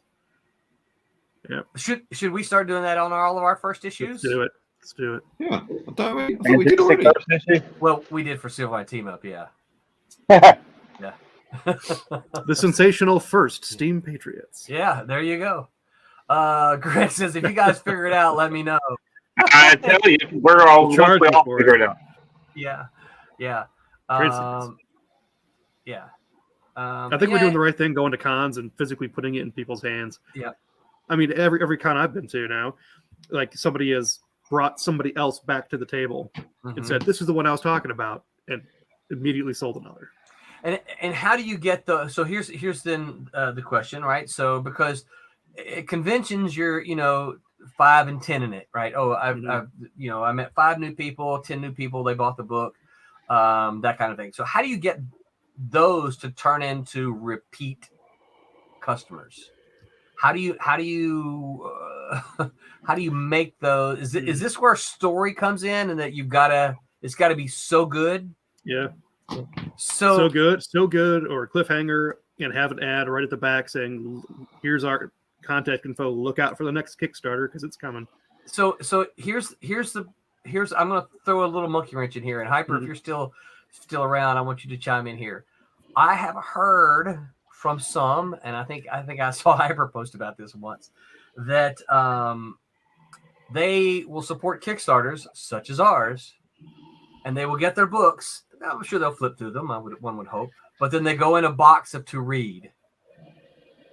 Yeah. Should we start doing that on all of our first issues? Let's do it. Yeah, I thought we did already. Well, we did for Silverline Team Up. Yeah. The sensational first Steam Patriots. Yeah, there you go. Greg says, if you guys figure it out, let me know. I tell you, we all figure it out. Yeah. Yeah. Yeah. I think we're doing the right thing going to cons and physically putting it in people's hands. Yeah. I mean, every con I've been to now, like somebody has brought somebody else back to the table and said, "This is the one I was talking about," and immediately sold another. And how do you get so here's then the question, right? So because at conventions, you're 5 and 10 in it, right? Oh, I met 5 new people, 10 new people, they bought the book, that kind of thing. So how do you get those to turn into repeat customers? How do you make those? Is this where story comes in, and that it's got to be so good? Yeah. So good, or a cliffhanger, and have an ad right at the back saying, "Here's our contact info. Look out for the next Kickstarter because it's coming." So here's I'm gonna throw a little monkey wrench in here, and Hyper, if you're still around, I want you to chime in here. I have heard from some, and I think I saw Hyper post about this once, that they will support Kickstarters such as ours, and they will get their books. I'm sure they'll flip through them. One would hope, but then they go in a box of to read,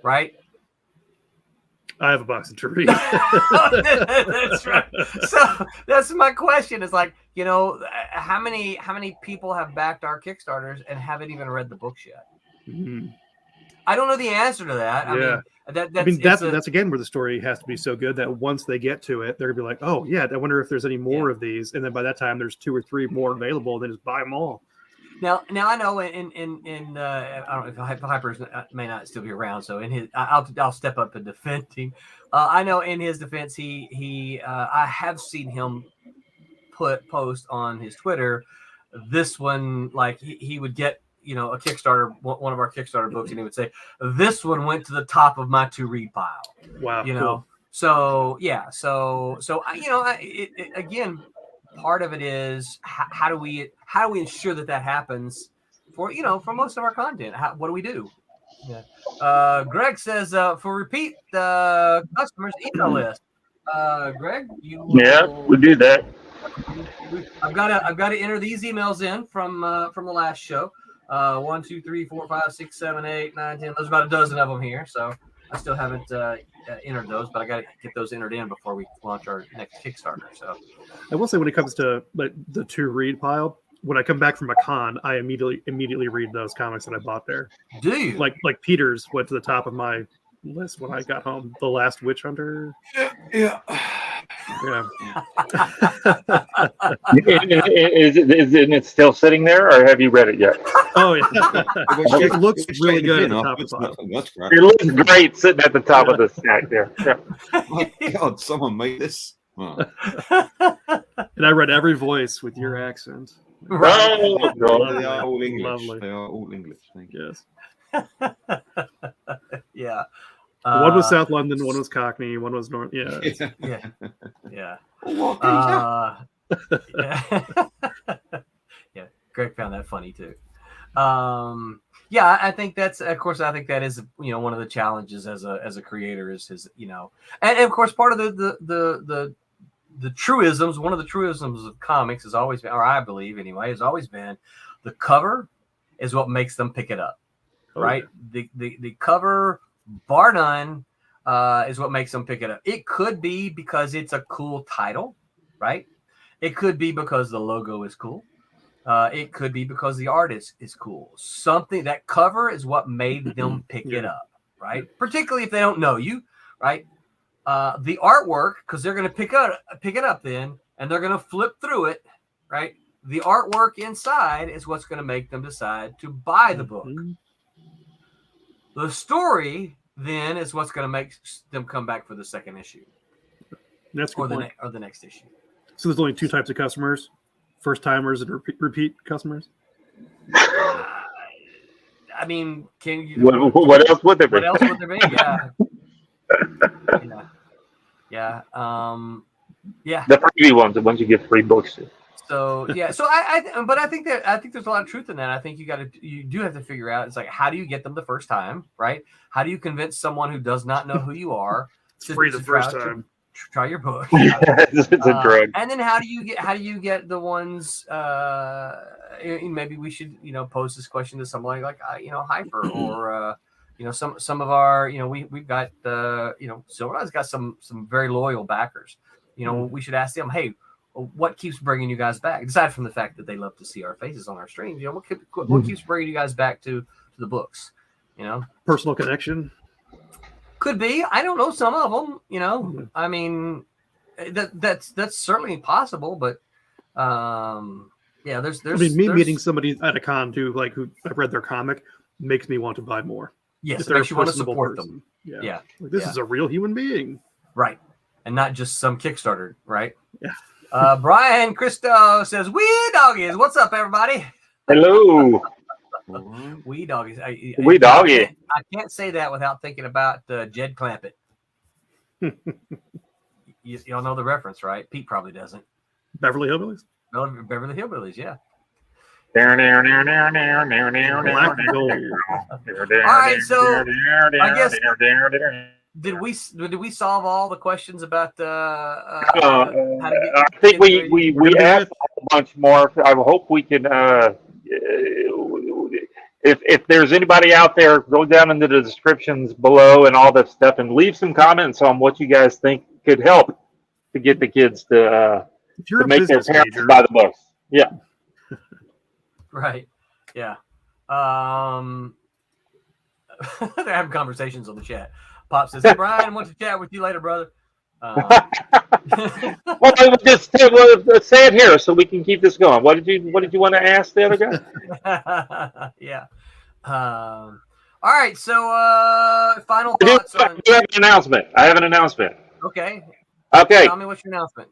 right? I have a box of to read. That's right. So that's my question. Is like, how many people have backed our Kickstarters and haven't even read the books yet? Mm-hmm. I don't know the answer to that. Yeah. That's again where the story has to be so good that once they get to it, they're gonna be like, "Oh yeah, I wonder if there's any more of these." And then by that time, there's 2 or 3 more available. Then just buy them all. Now I know in I don't know if Hyper may not still be around, so in his I'll step up and defend him. I know in his defense, he I have seen him post on his Twitter this one, like he would get a Kickstarter, one of our Kickstarter books, and he would say, "This one went to the top of my to read pile." Wow, cool. So yeah, so again, part of it is how do we ensure that happens for most of our content? What do we do? Yeah. Greg says for repeat customers email list. Greg, we do that. I've got to enter these emails in from the last show. 1, 2, 3, 4, 5, 6, 7, 8, 9, 10. There's about a dozen of them here, so I still haven't entered those, but I got to get those entered in before we launch our next Kickstarter. So I will say, when it comes to like the to read pile, when I come back from a con, I immediately read those comics that I bought there. Do you? Like Peter's went to the top of my list when I got home. The Last Witch Hunter. Yeah. Is it still sitting there, or have you read it yet? Oh yeah, it looks really good at the top of the pile. It looks great sitting at the top of the stack there. Yeah. My God, someone made this. Oh. And I read every voice with your accent. Oh, they are all English. Lovely. They are all English. Thank you. Yes. Yeah. One was South London, one was Cockney, one was North. Yeah. Yeah. Oh, yeah. Greg found that funny too. Yeah, I think that's, of course, I think that is, one of the challenges as a creator is his, and of course, part of the truisms, one of the truisms of comics has always been, or I believe anyway, has always been, the cover is what makes them pick it up, right? The cover, bar none, is what makes them pick it up. It could be because it's a cool title, right? It could be because the logo is cool. It could be because the artist is cool. Something, that cover is what made them pick it up, right? Particularly if they don't know you, right? The artwork, because they're going to pick it up then, and they're going to flip through it, right? The artwork inside is what's going to make them decide to buy the book. The story then is what's going to make them come back for the second issue. That's or the next issue. So there's only 2 types of customers: first timers and repeat customers. I mean, can you? What else would there be? What else would there be? Yeah. Yeah. The freebie ones, the ones you give free books to. So yeah, so I think there's a lot of truth in that. I think you do have to figure out, it's like, how do you get them the first time, right? How do you convince someone who does not know who you are It's free the first time. Try your book. It's a drug. And then how do you get the ones? Maybe we should pose this question to someone like Hyper or some of our we've got Silverline's got some very loyal backers. We should ask them, hey, what keeps bringing you guys back? Aside from the fact that they love to see our faces on our streams, what keeps bringing you guys back to the books? Personal connection. Could be. I don't know some of them. I mean, that's certainly possible. But there's. Meeting somebody at a con too, like who I've read their comic, makes me want to buy more. Yes, it makes you want to support them. Yeah. Like, this is a real human being, right? And not just some Kickstarter, right? Yeah. Brian Christgau says, "Wee doggies, what's up, everybody?" Hello. Wee doggies. Wee doggy. I can't say that without thinking about Jed Clampett. Y'all know the reference, right? Pete probably doesn't. Beverly Hillbillies. Beverly Hillbillies, yeah. Black and gold. All right, so I guess did we solve all the questions about I think we asked a bunch more. I hope we can. If there's anybody out there, go down into the descriptions below and all that stuff, and leave some comments on what you guys think could help to get the kids to make their parents buy the books. Yeah. Right. Yeah. They're having conversations on the chat. Pop says, hey, Brian, I want to chat with you later, brother. Well, just say it here so we can keep this going. What did you want to ask the other guy? Yeah. All right. So, final thoughts on. You have an announcement. I have an announcement. Okay. Okay. Tell me what's your announcement.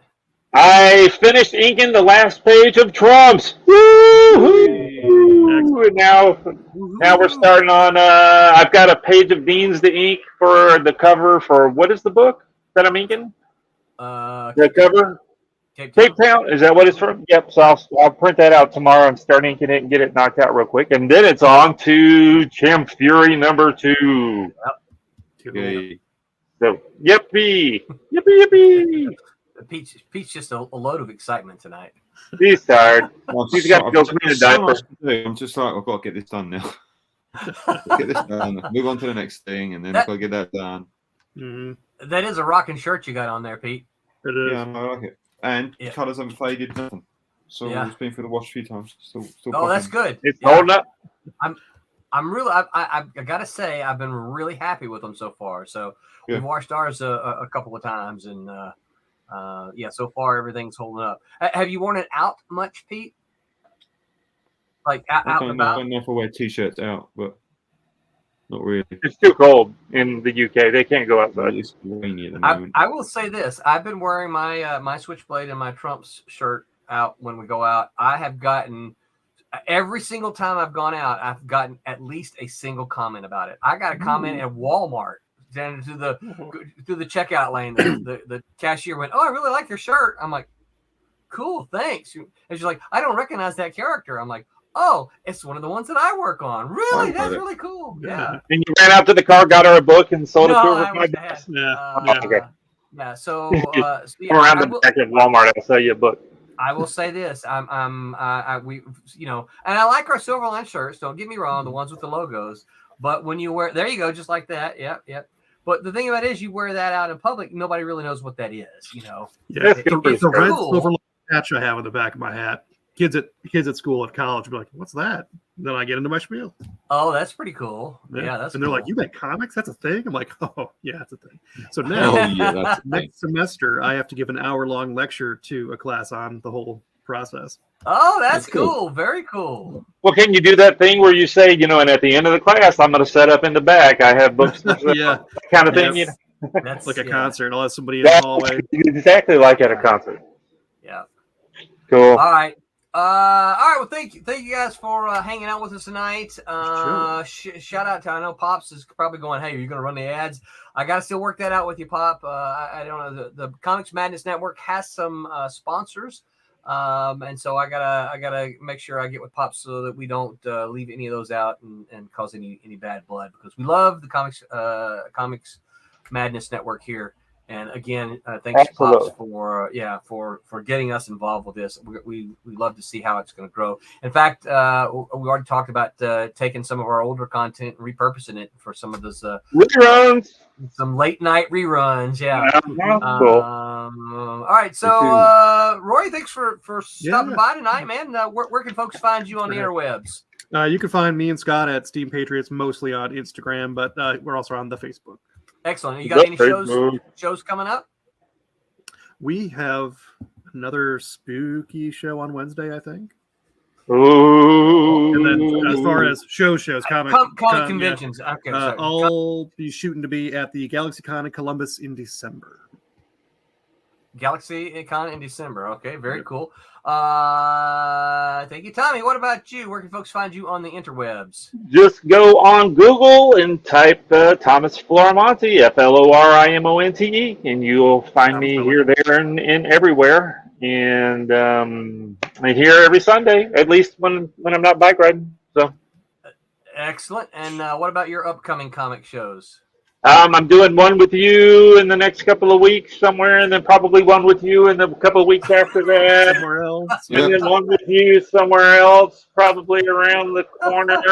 I finished inking the last page of Trumps. Woo-hoo! And now we're starting on. I've got a page of Dean's to ink for the cover for what is the book that I'm inking? The cover. Cape Town. Is that what it's from? Yep. So I'll print that out tomorrow and start inking it and get it knocked out real quick, and then it's on to Champ Fury #2. Yep. Okay. So yippee, yippee. Pete's just a load of excitement tonight. He's tired. He's got to go clean a diaper. I'm just like, I've got to get this done now. Get this done. Move on to the next thing, and then I've got to get that done. Mm-hmm. That is a rocking shirt you got on there, Pete. It is. Yeah, I like it. And colours haven't faded, nothing. So it's been through the wash a few times. Still popping. That's good. It's holding up. I'm really. I gotta say, I've been really happy with them so far. So we've washed ours a couple of times, and so far everything's holding up. Have you worn it out much, Pete? Like out and about? I don't know if I wear t-shirts out, but not really. It's too cold in the UK. They can't go outside. It's rainy at the moment. I will say this: I've been wearing my my Switchblade and my Trumps shirt out when we go out. I have gotten every single time I've gone out, I've gotten at least a single comment about it. I got a comment at Walmart. Then through the checkout lane, the cashier went, "Oh, I really like your shirt." I'm like, "Cool, thanks." And she's like, "I don't recognize that character." I'm like, "Oh, it's one of the ones that I work on." Really, that's really cool. Yeah. And you ran out to the car, got her a book, and sold it to her with my desk. Yeah. So around the back at Walmart, I'll sell you a book. I will say this: we and I like our Silverline shirts. Don't get me wrong, the ones with the logos. But when you wear, there you go, just like that. Yep. But the thing about it is, you wear that out in public, nobody really knows what that is. Yeah, it's the red Silverline patch I have on the back of my hat. Kids at school at college will be like, "What's that?" Then I get into my spiel. Oh, that's pretty cool. Yeah, that's. And they're like, "You make comics? That's a thing?" I'm like, "Oh, yeah, that's a thing." So now, next semester, I have to give an hour-long lecture to a class on the whole process. Oh, that's cool. Very cool. Well, can you do that thing where you say, and at the end of the class, I'm going to set up in the back. I have books. Yeah, kind of thing. That's like a concert. I'll have somebody in the hallway. Exactly like at a concert. Yeah. Cool. All right. Well, thank you guys for hanging out with us tonight. Shout out to, I know Pops is probably going, "Hey, are you going to run the ads?" I got to still work that out with you, Pop. I don't know. The Comics Madness Network has some sponsors. And so I gotta make sure I get with Pops so that we don't leave any of those out and cause any bad blood, because we love the Comics Madness Network here And again, thanks Absolutely. Pops for getting us involved with this. We love to see how it's going to grow. In fact, we already talked about taking some of our older content and repurposing it for some of those reruns, some late night reruns. Yeah. Cool. All right. So, Roy, thanks for stopping by tonight, man. Where can folks find you on the interwebs? You can find me and Scott at Steam Patriots, mostly on Instagram, but we're also on the Facebook. Excellent. You got any shows coming up? We have another spooky show on Wednesday, I think. Ooh. And then as far as shows, comic conventions. Yeah. Okay, I'll be shooting to be at the GalaxyCon in Columbus in December. GalaxyCon in December. Okay, very cool. Thank you, Tommy. What about you? Where can folks find you on the interwebs? Just go on Google and type Thomas Florimonte, Florimonte, and you'll find me here, there, and everywhere. And I'm here every Sunday, at least when I'm not bike riding. So excellent. And what about your upcoming comic shows? I'm doing one with you in the next couple of weeks somewhere, and then probably one with you in the couple of weeks after that. Somewhere else. And then one with you somewhere else, probably around the corner.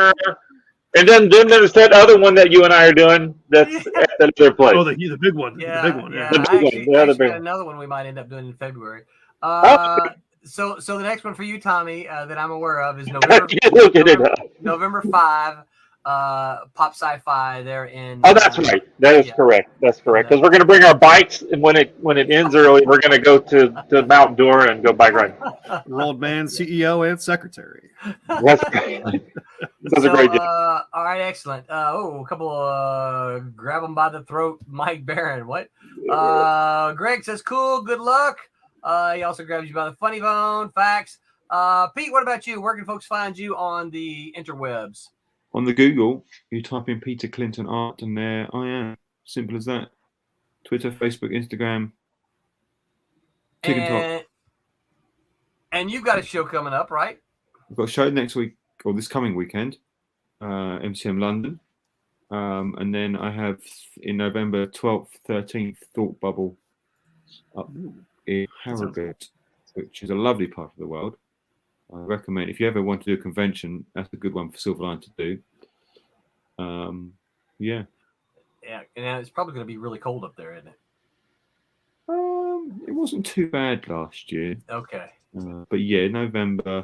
And then there's that other one that you and I are doing that's at the other place. Oh, the big one. Yeah, the big one. Yeah. The big one. Got another one we might end up doing in February. So the next one for you, Tommy, that I'm aware of is November 5. Pop Sci-Fi there in. Oh, that's right. That is correct. That's correct. Because we're going to bring our bikes, and when it ends early, we're going to go to Mount Dora and go bike riding. World Man, CEO, and Secretary. That's great. That's a great job. All right, excellent. A couple grab them by the throat, Mike Barron. What? Greg says, cool, good luck. He also grabs you by the funny bone. Facts. Pete, what about you? Where can folks find you on the interwebs? On the Google, you type in Peter Clinton Art, and there I am. Simple as that. Twitter, Facebook, Instagram. And you've got a show coming up, right? We've got a show next week, or this coming weekend, MCM London. And then I have in November 12th, 13th, Thought Bubble up in Harrogate, which is a lovely part of the world. I recommend, if you ever want to do a convention, that's a good one for Silverline to do. Yeah, and it's probably going to be really cold up there, isn't it? It wasn't too bad last year. Okay. But yeah, November,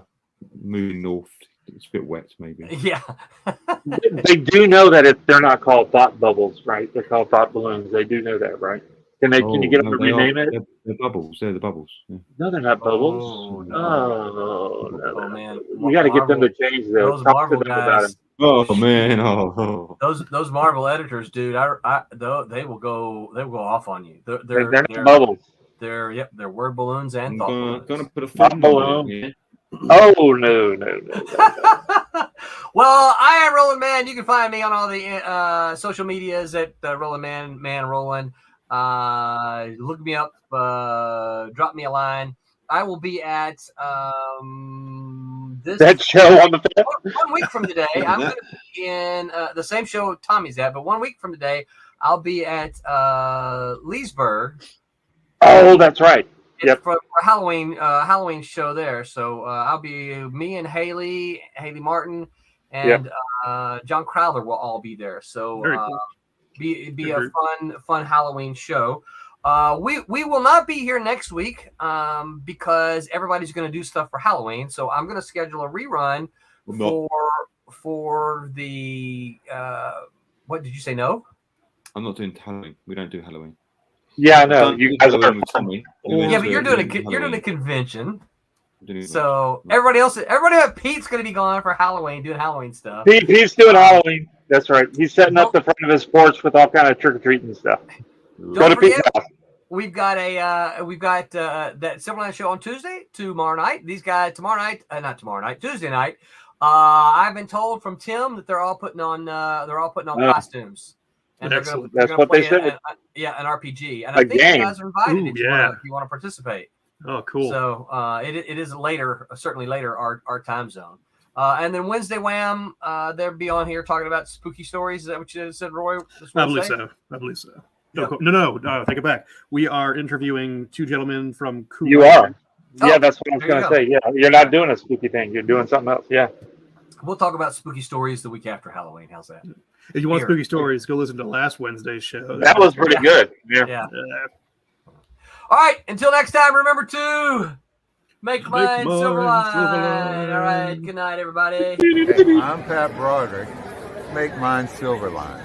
moving north, it's a bit wet maybe. Yeah. They do know that they're not called thought bubbles, right? They're called thought balloons. They do know that, right? Can you get them to rename it? They're bubbles. They're the bubbles. Yeah. No, they're not bubbles. Oh, no. Man. We got to get them to change those. Talk to them about them. Oh man! Oh. Those Marvel editors, dude. They will go off on you. They're not bubbles. They're word balloons and thought balloons. Gonna put a thought balloon. Yeah. Oh no. Well, I am Roland Man. You can find me on all the social medias at Roland Man Roland. Look me up. Drop me a line. I will be at that show on the 1 week from today. I'm going to be in the same show Tommy's at, but 1 week from today, I'll be at Leesburg. Oh, that's right. Yep. For Halloween show there. So I'll be me and Haley Martin and John Crowther will all be there. So cool. be a fun Halloween show. We will not be here next week because everybody's going to do stuff for Halloween. So I'm going to schedule a rerun for the what did you say? No, I'm not doing Halloween. We don't do Halloween. Yeah, no, you guys are with Tommy. Yeah, but you're doing a convention. So everybody else, Pete's going to be gone for Halloween, doing Halloween stuff. Pete's doing Halloween. That's right. He's setting up the front of his porch with all kind of trick or treating stuff. Don't forget, we've got that Silverline show on Tuesday, tomorrow night. These guys Tuesday night. I've been told from Tim that they're all putting on costumes. And that's what they said. An RPG. And I think you guys are invited if you want to participate. Oh, cool. So it is certainly later our time zone. And then Wednesday Wham, they'll be on here talking about spooky stories. Is that what you said, Roy? I believe so. No, take it back. We are interviewing two gentlemen from Koepp. You are. Oh, Yeah, that's what I was going to say. Yeah, you're not doing a spooky thing. You're doing something else. Yeah. We'll talk about spooky stories the week after Halloween. How's that? If you want spooky stories, go listen to last Wednesday's show. That was pretty good. Yeah. All right. Until next time, remember to make mine Silverline. All right. Good night, everybody. Hey, I'm Pat Broderick. Make mine Silverline.